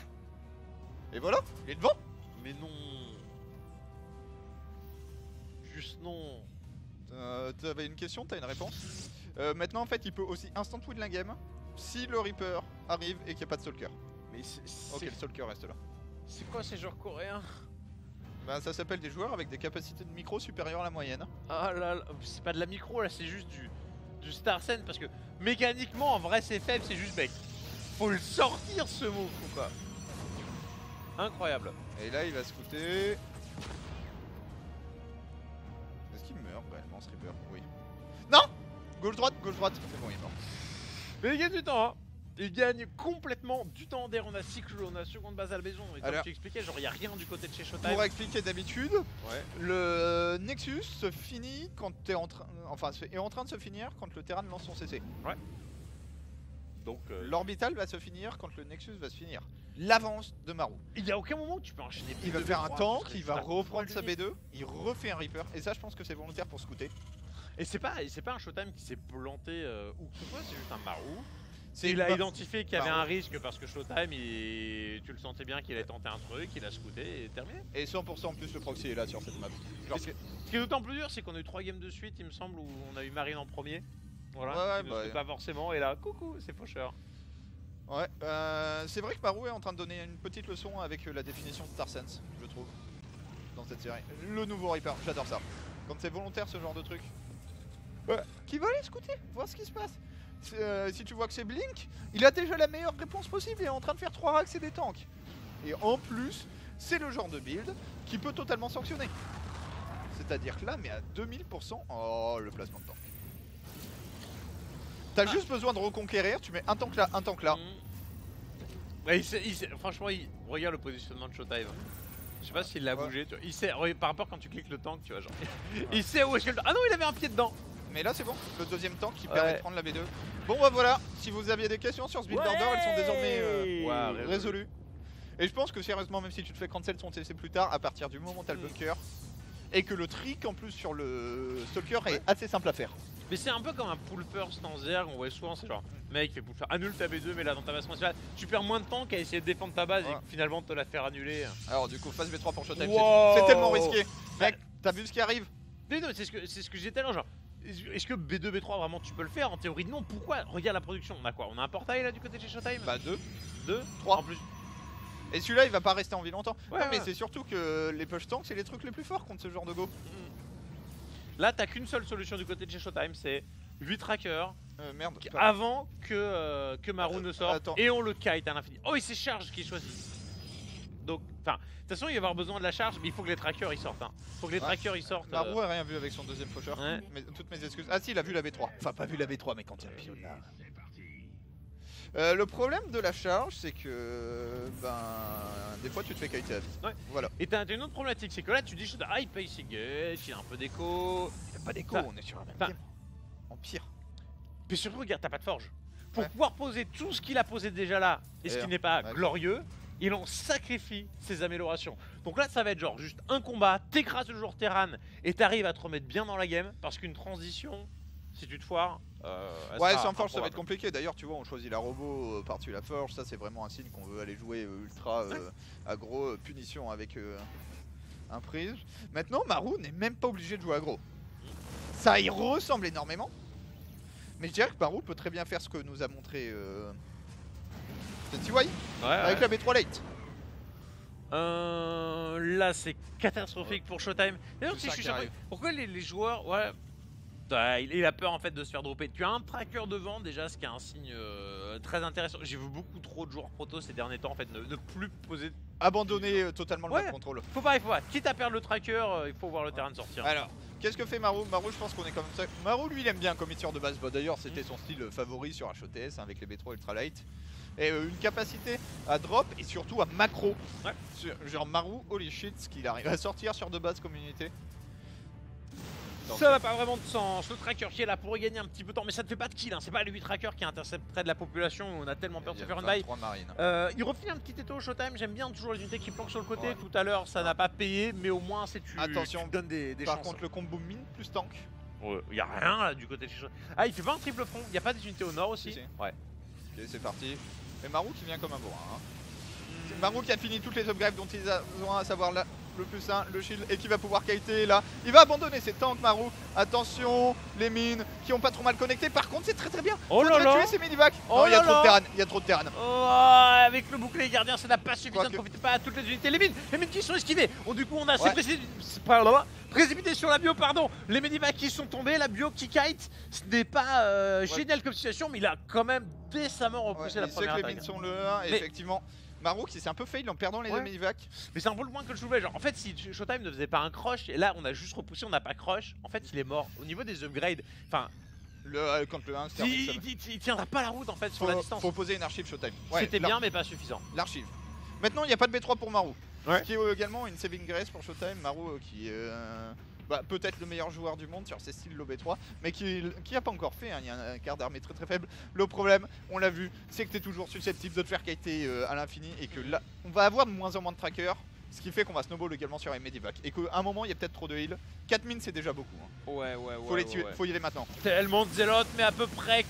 Et voilà, il est devant. Mais non. Juste non. T'avais une question, t'as une réponse. Maintenant en fait il peut aussi instant win la game si le Reaper arrive et qu'il n'y a pas de Stalker. Mais Ok, le Stalker reste là. c'est quoi ces joueurs coréens? Bah ça s'appelle des joueurs avec des capacités de micro supérieures à la moyenne. Ah là là, c'est pas de la micro là, c'est juste du Starsense parce que mécaniquement en vrai c'est faible, c'est juste mec. Faut le sortir ce move ou quoi. Incroyable. Et là il va scouter. Est-ce qu'il meurt réellement ce Reaper? Oui. Non! Gauche droite, c'est bon il est mort. Mais il gagne du temps hein. Il gagne complètement du temps. D'ailleurs on a cycle, on a seconde base à la maison. Et comme Alors, tu expliquais, genre il y a rien du côté de chez Showtime. Pour expliquer d'habitude, Ouais. le Nexus se finit quand t'es en train. Enfin est en train de se finir quand le Terran lance son CC. Donc L'orbital va se finir quand le Nexus va se finir. L'avance de Maru. il y a aucun moment où tu peux enchaîner. Il va B2, faire un B3, tank, tu serais il va juste à reprendre sa poil limite. B2, il refait un Reaper. Et ça je pense que c'est volontaire pour scouter. Et c'est pas un Showtime qui s'est planté ou que ce soit, c'est juste un Marou. C'est Il a bah, identifié qu'il y avait Marou. un risque parce que Showtime, tu le sentais bien qu'il allait tenter un truc, il a scouté et terminé. Et 100% plus le proxy est là sur cette map. Genre Et Ce qui est d'autant plus dur, c'est qu'on a eu 3 games de suite, il me semble, où on a eu Marine en premier. Voilà, Ouais, qui ne bah, se fait pas forcément, et là, coucou, c'est faucheur. Ouais, c'est vrai que Maru est en train de donner une petite leçon avec la définition de Starsense, je trouve, dans cette série. Le nouveau Reaper, j'adore ça. Quand c'est volontaire ce genre de truc. Ouais. Qui va aller scouter, voir ce qui se passe. Si tu vois que c'est Blink, il a déjà la meilleure réponse possible, il est en train de faire 3 racks et des tanks. Et en plus, c'est le genre de build qui peut totalement sanctionner. C'est-à-dire que là, mais à 2000%, oh le placement de tank. T'as juste besoin de reconquérir, tu mets un tank là, un tank là. Ouais, franchement, regarde le positionnement de Showtime. Je sais pas s'il l'a Ouais. bougé, tu vois. Il sait, par rapport quand tu cliques le tank, tu vois, genre. Il sait où est-ce que le... Ah non, il avait un pied dedans. Mais là c'est bon, le deuxième tank qui permet de prendre la B2. Bon bah voilà, si vous aviez des questions sur ce build order, elles sont désormais Ouais, résolues. Et je pense que sérieusement, même si tu te fais cancel son TC plus tard, à partir du moment où t'as le bunker, et que le trick en plus sur le Stalker est assez simple à faire. Mais c'est un peu comme un pull first en Zerg, on voit souvent, c'est genre, mec, fait pull first, annule ta B2, mais là dans ta base principale, tu perds moins de temps qu'à essayer de défendre ta base Ouais. et finalement te la faire annuler. Alors du coup, phase B3 pour Showtime, Wow. c'est tellement risqué. Mec, t'as vu ce qui arrive? Mais non, c'est ce que j'étais là, genre. Est-ce que B2, B3 vraiment tu peux le faire? En théorie, non. Pourquoi? Regarde la production. On a quoi? On a un portail là du côté de chez Showtime? Bah 2. 2, 3. en plus. Et celui-là il va pas rester en vie longtemps. Ouais, non mais ouais. c'est surtout que les push tanks c'est les trucs les plus forts contre ce genre de go. Là, t'as qu'une seule solution du côté de chez Showtime, c'est 8 trackers Merde. avant que Maru ne sorte attends. et on le kite à l'infini. Oh, et c'est charge qui choisit. Donc, enfin, de toute façon, il va y avoir besoin de la charge, mais il faut que les trackers ils sortent. Hein. Faut que les trackers ils sortent. Maru a rien vu avec son deuxième pusher. Ouais. Mais, toutes mes excuses. Ah si, il a vu la B3. Enfin, pas vu la B3, mais quand il y a le pion là. Le problème de la charge, c'est que des fois tu te fais kiter à vie. Ouais. Voilà. Et t'as une autre problématique, c'est que là tu dis ah il paye ses gates, il a un peu d'écho. Il y a pas d'écho, Ça- on est sur un même enfin- game. En pire. Puis surtout regarde, t'as pas de forge. Pour Ouais. pouvoir poser tout ce qu'il a posé déjà là, et ce Et qui n'est pas ouais. glorieux, il en sacrifie ses améliorations. Donc là ça va être genre juste un combat, t'écrases le joueur Terran et t'arrives à te remettre bien dans la game, parce qu'une transition, si tu te foires, elle Ouais, sera sans forge ça va être improbable. compliqué. D'ailleurs, tu vois, on choisit la robot par-dessus la forge. Ça, c'est vraiment un signe qu'on veut aller jouer ultra aggro, punition avec un prise. Maintenant, Maru n'est même pas obligé de jouer aggro. Ça y ressemble énormément. Mais je dirais que Maru peut très bien faire ce que nous a montré TY Ouais, avec ouais. la B3 late. Là c'est catastrophique pour Showtime. D'ailleurs, C'est si ça je suis qui surpris, arrive. pourquoi les joueurs, ouais, il a peur en fait de se faire dropper. Tu as un tracker devant déjà, ce qui est un signe très intéressant. J'ai vu beaucoup trop de joueurs proto ces derniers temps en fait ne plus poser abandonner totalement le Ouais. map control. Faut pas, quitte à perdre le tracker, il faut voir le terrain de sortie. Alors, qu'est-ce que fait Marou? Marou, je pense qu'on est comme ça. Marou, lui, il aime bien comme tir de base. Bah, d'ailleurs, c'était son style favori sur HOTS avec les B3 Ultralight. Et une capacité à drop et surtout à macro. Ouais. Genre Marou, holy shit, ce qu'il arrive à sortir sur de base communauté. Ça n'a pas vraiment de sens. Le tracker qui est là pour y gagner un petit peu de temps, mais ça ne fait pas de kill. Hein. C'est pas le 8 tracker qui intercepterait de la population. On a tellement peur de se faire une baille. Il refile un petit étau au Showtime. J'aime bien toujours les unités qui planquent sur le côté. Ouais. Tout à l'heure, ça n'a pas payé, mais au moins, c'est Attention, tu donnes des Par chances. contre, le combo mine plus tank. Il y a rien là du côté de chez Showtime. Ah, il fait pas un triple front. Il n'y a pas des unités au nord aussi. Si. Ouais. Ok, c'est parti. Et Marou qui vient comme un bourrin. Hein. C'est Marou qui a fini toutes les upgrades dont il a besoin, à savoir le plus 1, le shield, et qui va pouvoir kiter là. Il va abandonner ses tanks, Marou. Attention, les mines qui ont pas trop mal connecté. Par contre, c'est très bien. Oh là Faudrait là. tuer ces minivacs. Oh Non, il y a là trop de là. terrain. Il y a trop de terrain. Oh, avec le bouclier gardien, ça n'a pas suffi, ça ne Quoique- profite pas à toutes les unités. Les mines qui sont esquivées. Oh, du coup, on a Ouais. précipité sur la bio, pardon. Les medivacs qui sont tombés, la bio qui kite. Ce n'est pas génial comme situation, mais il a quand même décemment repoussé Ouais, la il sait que première les attaque. mines sont le 1. Et Mais- effectivement, Marou qui s'est un peu fail en perdant les Ouais. deux minivacs. Mais c'est un peu le moins que je trouvais. Genre, en fait, si Showtime ne faisait pas un crush, et là, on a juste repoussé, on n'a pas crush, en fait, il est mort. Au niveau des upgrades, enfin, Quand le 1 se termine, ça va. il tiendra pas la route en fait sur la distance. Faut poser une archive Showtime. Ouais, C'était bien, mais pas suffisant. l'archive. Maintenant, il n'y a pas de B3 pour Marou. Ouais. Ce qui est également une saving grace pour Showtime. Marou qui est peut-être le meilleur joueur du monde sur ses styles low B3, mais qui a pas encore fait. Hein. Il y a un quart d'armée très faible. Le problème, on l'a vu, c'est que tu es toujours susceptible de te faire kiter à l'infini et que là, on va avoir de moins en moins de trackers. Ce qui fait qu'on va snowball également sur les medivacs. Et qu'à un moment, il y a peut-être trop de heal. 4 mines, c'est déjà beaucoup. Hein. Ouais. Faut les tuer, faut y aller maintenant. Tellement de zélotes, mais à peu près que.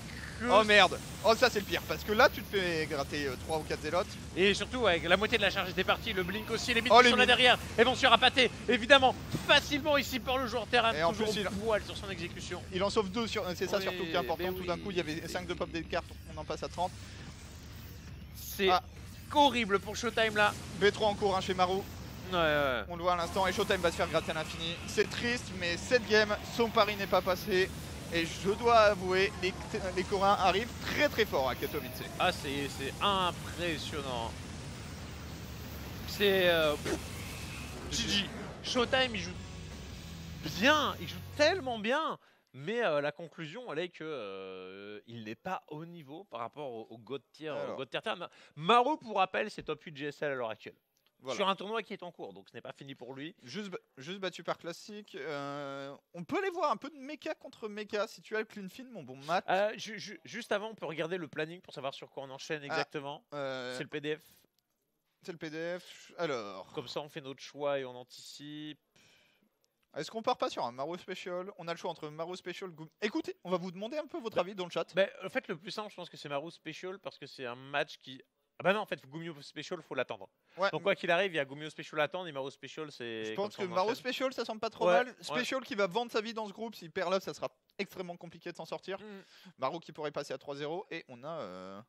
Oh merde! Oh, ça c'est le pire. Parce que là, tu te fais gratter 3 ou 4 zélotes. Et surtout, avec la moitié de la charge était partie, le blink aussi, les mines Oh, qui les sont là mines. derrière, elles vont se faire appâter, évidemment, facilement ici par le joueur terrain, Et en toujours plus, au poil sur son exécution. Il en sauve 2 sur. C'est ça Oui, surtout qui est important. mais Tout d'un oui. coup, il y avait 5 de pop des cartes. On en passe à 30. C'est Ah. horrible pour Showtime là. B3 en cours hein, chez Marou. Ouais. On le voit à l'instant. Et Showtime va se faire gratter à l'infini. C'est triste, mais cette game, son pari n'est pas passé. Et je dois avouer, les Coréens arrivent très fort à Katowice. Ah, c'est impressionnant. C'est. GG. Showtime, il joue bien, il joue tellement bien. Mais la conclusion, elle est que il n'est pas au niveau par rapport au God Tier. Alors. Au God Tier. Maro, pour rappel, c'est top 8 GSL à l'heure actuelle. Voilà. Sur un tournoi qui est en cours, donc ce n'est pas fini pour lui. Juste battu par classique. On peut aller voir un peu de mecha contre mecha si tu as le clean film, mon bon Matt. Juste avant, on peut regarder le planning pour savoir sur quoi on enchaîne exactement. C'est le PDF. C'est le PDF. Alors, Comme ça, on fait notre choix et on anticipe. est-ce qu'on part pas sur un Maro Special? On a le choix entre Maro Special. Écoutez, on va vous demander un peu votre avis dans le chat. En fait, le plus simple, je pense que c'est Maro Special parce que c'est un match qui. Ah bah non, en fait, Gumio Special, faut l'attendre. Ouais, Donc, quoi qu'il arrive, il y a Gumio Special à attendre et Maro Special, c'est. je pense que comme ça, on Maro enchaîne. Special ça semble pas trop Ouais, mal. ouais. Special qui va vendre sa vie dans ce groupe. S'il perd là, ça sera extrêmement compliqué de s'en sortir. Maro qui pourrait passer à 3-0. Et on a.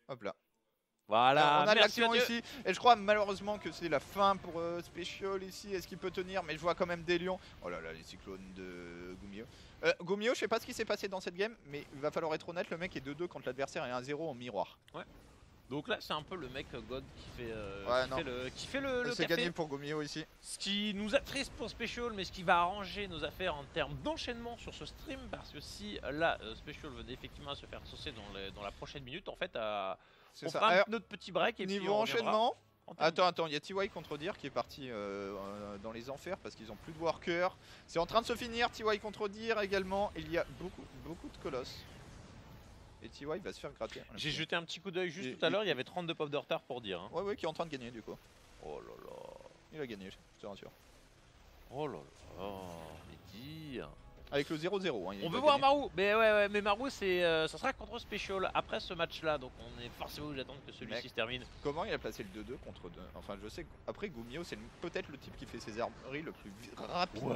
Hop là. Voilà, on a de merci l'action Mathieu. ici. Et je crois malheureusement que c'est la fin pour Special ici. Est-ce qu'il peut tenir? Mais je vois quand même des lions. Oh là là, les cyclones de Gumio. Gumio, je sais pas ce qui s'est passé dans cette game. Mais il va falloir être honnête. Le mec est 2-2 quand l'adversaire est 1-0 en miroir. Donc là, c'est un peu le mec God qui fait, qui fait le C'est café. gagné pour Gumio ici. Ce qui nous attriste pour Special, mais ce qui va arranger nos affaires en termes d'enchaînement sur ce stream, parce que si là, Special venait effectivement à se faire saucer dans la prochaine minute, en fait, C'est on ça. fera Alors, notre petit break et puis niveau on reviendra enchaînement. en termes Attends, il y a TY contre Dir qui est parti dans les enfers parce qu'ils ont plus de workers. C'est en train de se finir, TY contre Dir également. Il y a beaucoup de colosses. Et TY va se faire gratter. J'ai jeté un petit coup d'œil juste Et- tout à l'heure, il y avait 32 pop de retard pour dire. Hein. Ouais, qui est en train de gagner du coup. Oh là là. Il a gagné, je te rassure. Oh là là. Mais dire. Avec le 0-0. Hein, il On va veut voir gagner. Marou, mais Marou ça sera contre Special après ce match là, donc on est forcément obligé d'attendre que celui-ci Mec. se termine. Comment il a placé le 2-2 contre 2? Enfin, je sais qu'après Gumio, c'est peut-être le type qui fait ses armeries le plus rapidement.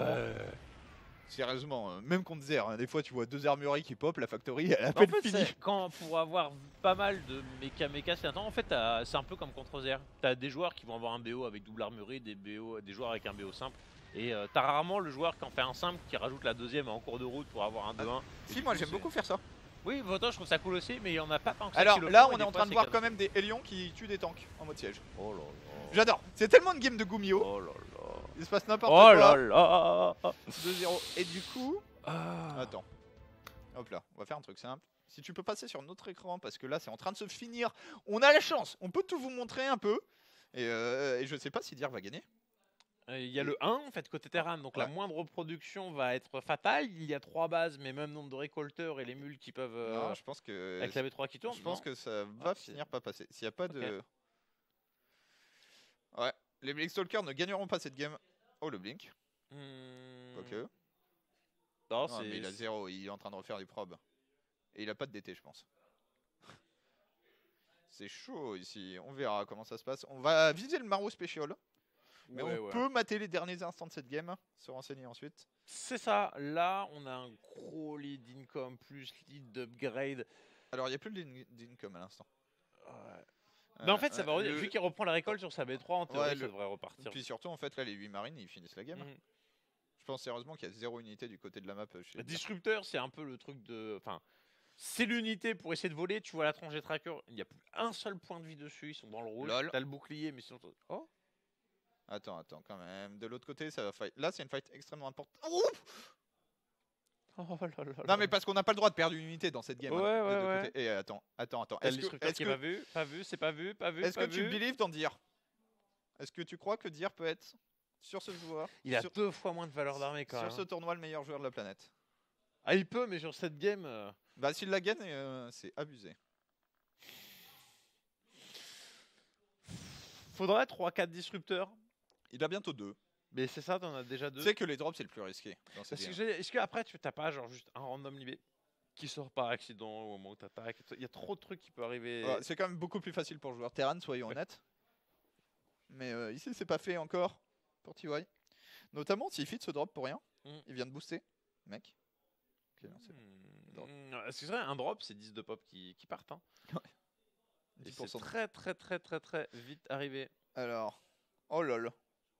Sérieusement, même contre Zer, hein, des fois tu vois 2 armureries qui pop, la factory elle a En peine fait, fini. quand pour avoir pas mal de méca c'est un temps, en fait c'est un peu comme contre Zer. T'as des joueurs qui vont avoir un BO avec double armurerie, des joueurs avec un BO simple. Et t'as rarement le joueur qui en fait un simple qui rajoute la deuxième en cours de route pour avoir un 2-1. Si, moi j'aime beaucoup faire ça. Oui, Voto, je trouve ça cool aussi, mais il y en a pas tant que ça. Alors qui le là, font, et on est des en fois, train de c'est voir cadeau. quand même des Hélions qui tuent des tanks en mode siège. Oh là là. J'adore. C'est tellement une game de Gumio. Oh là là. Il se passe n'importe Oh quoi. là là. 2-0. Et du coup, Ah. attends. Hop là, on va faire un truc simple. Si tu peux passer sur notre écran, parce que là c'est en train de se finir. On a la chance, on peut tout vous montrer un peu. Et je sais pas si Dir va gagner. Il y a le 1 en fait côté Terran, donc la Ouais. moindre production va être fatale. Il y a 3 bases, mais même nombre de récolteurs et les mules qui peuvent. Non, je pense que. Avec la B3 qui tourne. Je pense non que ça va Ah, c'est- finir par passer. S'il n'y a pas de. Ouais, les Blinkstalkers ne gagneront pas cette game. Oh le Blink, ok. Non, Non, mais il a 0, il est en train de refaire des probes. Et il a pas de DT, je pense. C'est chaud ici, on verra comment ça se passe. On va viser le Maro Special. Mais Ouais, on ouais. peut mater les derniers instants de cette game, se renseigner ensuite. C'est ça. Là, on a un gros lead income plus lead d'upgrade. Alors il n'y a plus d'income à l'instant. Mais en fait, ça va le- vu qu'il reprend la récolte sur sa B3, en théorie, Ouais, ça devrait repartir. Puis surtout, en fait, là, les 8 marines, ils finissent la game. Mhm. Je pense sérieusement qu'il y a 0 unité du côté de la map chez Dir. Disrupteur, c'est un peu le truc de. Enfin, c'est l'unité pour essayer de voler. Tu vois la tranche des trackers, il n'y a plus un seul point de vie dessus. Ils sont dans le rouge. Lol. T'as le bouclier, mais sinon. Oh Attends, quand même. De l'autre côté, ça va fight. Là, c'est une fight extrêmement importante. Ouf Oh là là là. Non, mais parce qu'on n'a pas le droit de perdre une unité dans cette game. Ouais, des ouais, deux ouais. côtés. Et attends. T'as le disrupteur qui est pas vu, pas vu, c'est pas vu, pas vu. Est-ce pas que tu vu. believe dans Dir? Est-ce que tu crois que Dir peut être sur ce joueur, Il a sur, 2 fois moins de valeur d'armée quand sur même. ce tournoi, le meilleur joueur de la planète? Ah, il peut, mais sur cette game. Bah, s'il la gagne, c'est abusé. Faudrait 3-4 disrupteurs. Il a bientôt 2. Mais c'est ça, t'en as déjà 2. Tu sais que les drops, c'est le plus risqué dans cette game. Est-ce qu'après, tu t'as pas genre juste un random libé qui sort par accident au moment où t'attaques? Il y a trop de trucs qui peuvent arriver. Ouais, c'est quand même beaucoup plus facile pour le joueur Terran, soyons honnêtes. Mais ici, c'est pas fait encore pour TY. Notamment s'il fit ce drop pour rien. Il vient de booster, mec. Ok, non, c'est drop. C'est vrai, un drop, c'est 10 de pop qui partent. Hein. Et c'est 10%. très vite arrivé. Alors, oh lol.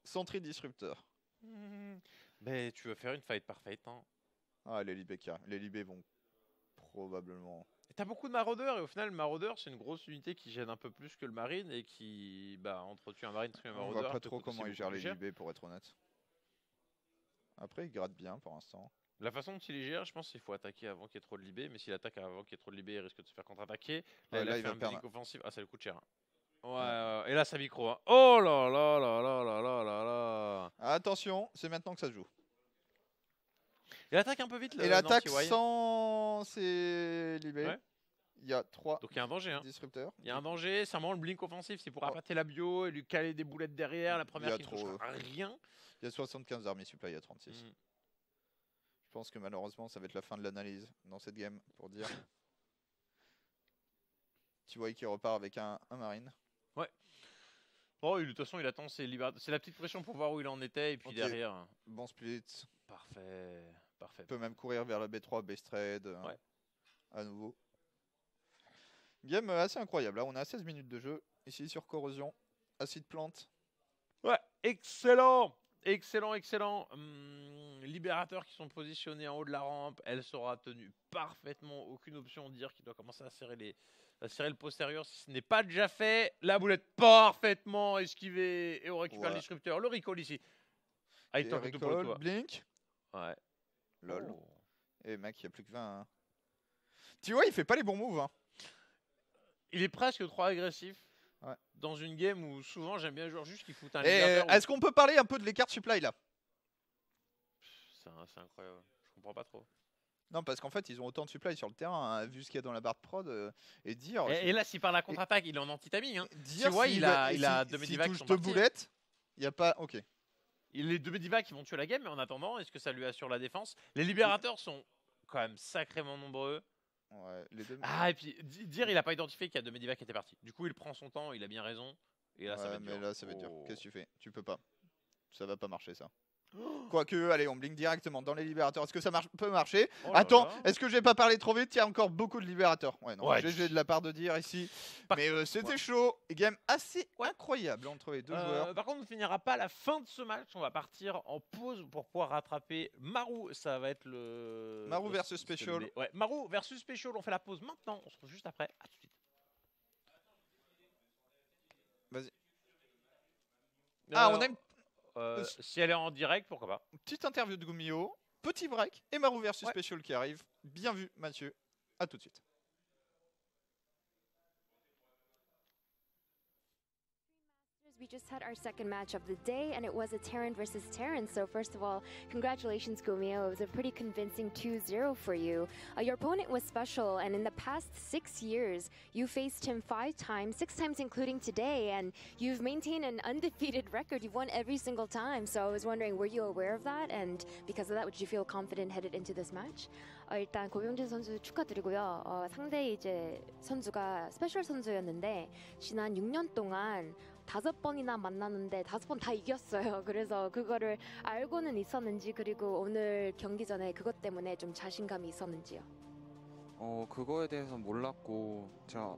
Sentry Disruptor. Mais tu veux faire une fight par fight. Hein. Ah, les libés les libés vont probablement. Et t'as beaucoup de maraudeurs, et au final, le maraudeur, c'est une grosse unité qui gêne un peu plus que le marine et qui entretue un marine, tue un On maraudeur. voit pas te trop coûte comment aussi il gère beaucoup les plus cher. libés pour être honnête. Après, il gratte bien pour l'instant. La façon dont il les gère, je pense qu'il faut attaquer avant qu'il y ait trop de libé, mais s'il attaque avant qu'il y ait trop de libé, il risque de se faire contre-attaquer. Là, Ouais, il là, a il fait va un perdre. blink offensif. Ah, ça lui coûte cher. Hein. Ouais, et là, ça micro. Hein. Oh là là là là là là là là. Attention, c'est maintenant que ça se joue. Il attaque un peu vite. Et l'attaque sans ses libés. Ouais. Il y a 3 Donc il y a un danger. Hein. disrupteurs. Il y a un danger, c'est vraiment le blink offensif, c'est pour appâter la bio et lui caler des boulettes derrière. La Il y première a qui ne trop, touchera rien. Il y a 75 army supply à 36. Mm. Je pense que malheureusement, ça va être la fin de l'analyse dans cette game pour dire. Tu vois qui repart avec un marine. Oh, de toute façon, il attend ses libérateurs. C'est la petite pression pour voir où il en était et puis Ok. derrière. Bon split. Parfait, parfait. Il peut même courir vers la B3, base trade. Ouais. À nouveau. Game assez incroyable. Là, on est à 16 minutes de jeu. Ici sur corrosion. Acide plante. Ouais, excellent, excellent. Libérateurs qui sont positionnés en haut de la rampe, elle sera tenue parfaitement. Aucune option de dire qu'il doit commencer à serrer le postérieur si ce n'est pas déjà fait. La boulette parfaitement esquivée et on récupère le Ouais. disrupteur. Le recall ici. Ah, il Et tente tout pour le recall, toit. blink. Ouais. Lol. Oh. Et mec, il n'y a plus que 20. Hein. Tu vois, il fait pas les bons moves. Hein. Il est presque trop agressif. Ouais. Dans une game où souvent j'aime bien jouer juste qui fout un Et libérateur. est-ce qu'on peut parler un peu de l'écart de supply là? C'est incroyable. Je comprends pas trop. Non, parce qu'en fait, ils ont autant de supply sur le terrain, hein, vu ce qu'il y a dans la barre de prod. Et dire. Et là, s'il parle à contre-attaque, il est en anti-timing. Hein. Dire tu vois, s'il il va- a si- deux s'il Medivacs qui touche sont 2 partis. boulettes, il n'y a pas. Ok. Les deux Medivacs qui vont tuer la game, mais en attendant, est-ce que ça lui assure la défense? Les libérateurs sont quand même sacrément nombreux. Ouais, les deux. Ah, et puis dire, il a pas identifié qu'il y a deux Medivacs qui étaient partis. Du coup, il prend son temps, il a bien raison. Et là, ça va Ouais, être mais dur. là, ça va être dur. Oh. Qu'est-ce que tu fais? Tu peux pas. Ça va pas marcher, ça. Quoique, allez, on blink directement dans les libérateurs. Est-ce que ça peut marcher? Oh là Attends, là. est-ce que j'ai pas parlé trop vite? Il y a encore beaucoup de libérateurs. Ouais, non, Ouais. GG de la part de dire ici. Par- Mais c'était chaud. Game assez incroyable entre les deux joueurs. Par contre, on ne finira pas à la fin de ce match. On va partir en pause pour pouvoir rattraper Maru. Ça va être le. Maru le- versus c'est Special. Ouais, Maru versus Special. On fait la pause maintenant. On se retrouve juste après. À tout de suite. Vas-y. Ah, on a une Si elle est en direct, pourquoi pas. petite interview de Gumio. Petit break. Et Maru versus Ouais. Special qui arrive. Bien vu, Mathieu. À tout de suite. We just had our second match of the day, and it was a Terran versus Terran. So first of all, congratulations, Gumio. It was a pretty convincing 2-0 for you. Your opponent was special, and in the past 6 years, you faced him 5 times, 6 times including today, and you've maintained an undefeated record. You've won every single time. So I was wondering, were you aware of that? And because of that, would you feel confident headed into this match? 일단 고병진 선수 축하드리고요. 상대 이제 선수가 스페셜 선수였는데 지난 6년 동안 5번이나 만났는데 5번 다 이겼어요. 그래서 그거를 알고는 있었는지, 그리고 오늘 경기 전에 그것 때문에 좀 자신감이 있었는지요. 그거에 대해서 몰랐고 제가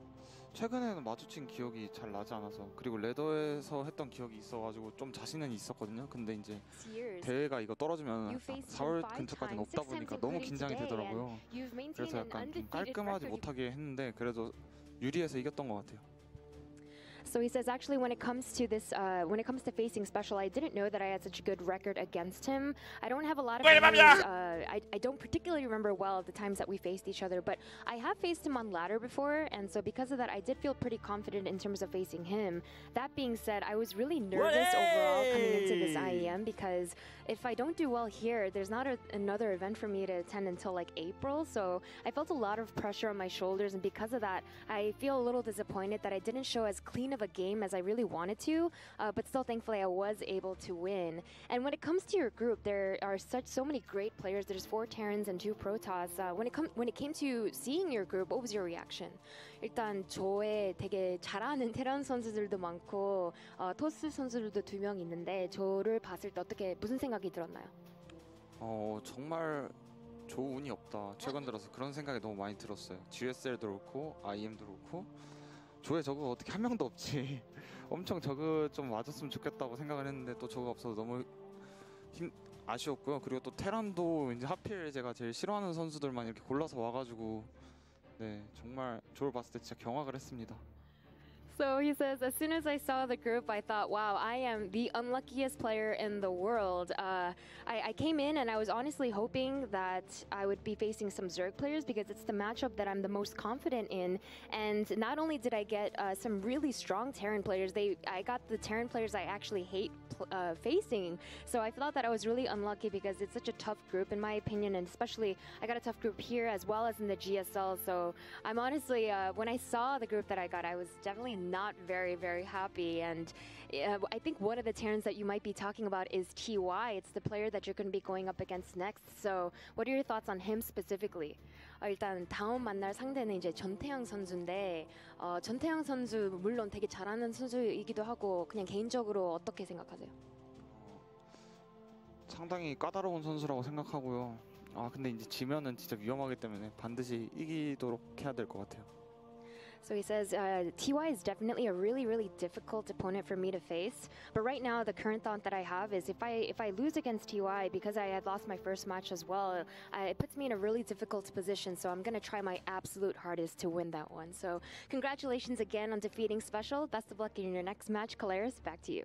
최근에는 마주친 기억이 잘 나지 않아서, 그리고 레더에서 했던 기억이 있어가지고 좀 자신은 있었거든요. 근데 이제 대회가 이거 떨어지면 4월 근처까지는 없다 보니까 너무 긴장이 되더라고요. 그래서 약간 좀 깔끔하지 못하게 했는데 그래도 유리해서 이겼던 것 같아요. So he says, actually, when it comes to facing Special, I didn't know that I had such a good record against him. I don't have a lot of memories. I don't particularly remember well the times that we faced each other, but I have faced him on ladder before, and so because of that, I did feel pretty confident in terms of facing him. That being said, I was really nervous overall coming into this IEM because if I don't do well here, there's not another event for me to attend until like April, so I felt a lot of pressure on my shoulders, and because of that, I feel a little disappointed that I didn't show as clean of a game as I really wanted to, but still thankfully I was able to win. And when it comes to your group, there are so many great players. There's 4 Terrans and 2 Protoss. When it came to seeing your group, what was your reaction? 일단 조에 되게 잘하는 테란 선수들도 많고 토스 선수들도 2명 있는데 조를 봤을 때 무슨 생각이 들었나요? 정말 좋은 운이 없다. 최근 들어서 그런 생각이 너무 많이 들었어요. GSL도 그렇고 IM도 그렇고 조에 저거 어떻게 한 명도 없지. 엄청 저거 좀 맞았으면 좋겠다고 생각을 했는데 또 저거 없어서 너무 아쉬웠고요. 그리고 또 테란도 이제 하필 제가 제일 싫어하는 선수들만 이렇게 골라서 와가지고 네 정말 조를 봤을 때 진짜 경악을 했습니다. So he says, as soon as I saw the group, I thought, wow, I am the unluckiest player in the world. I came in and I was honestly hoping that I would be facing some Zerg players because it's the matchup that I'm the most confident in. And not only did I get some really strong Terran players, I got the Terran players I actually hate facing. So I thought that I was really unlucky because it's such a tough group in my opinion, and especially I got a tough group here as well as in the GSL. So I'm honestly, when I saw the group that I got, I was definitely not very, very happy. And I think one of the Terrans that you might be talking about is TY. It's the player that you're going to be going up against next. So what are your thoughts on him specifically? 일단 다음 만날 상대는 이제 전태양 선수인데 전태양 선수 물론 되게 잘하는 선수이기도 하고 그냥 개인적으로 어떻게 생각하세요? 상당히 까다로운 선수라고 생각하고요. 근데 이제 지면은 진짜 위험하기 때문에 반드시 이기도록 해야 될 것 같아요. So he says, TY is definitely a really, really difficult opponent for me to face. But right now, the current thought that I have is if I lose against TY, because I had lost my first match as well, it puts me in a really difficult position. So I'm going to try my absolute hardest to win that one. So congratulations again on defeating Special. Best of luck in your next match. Caleres, back to you.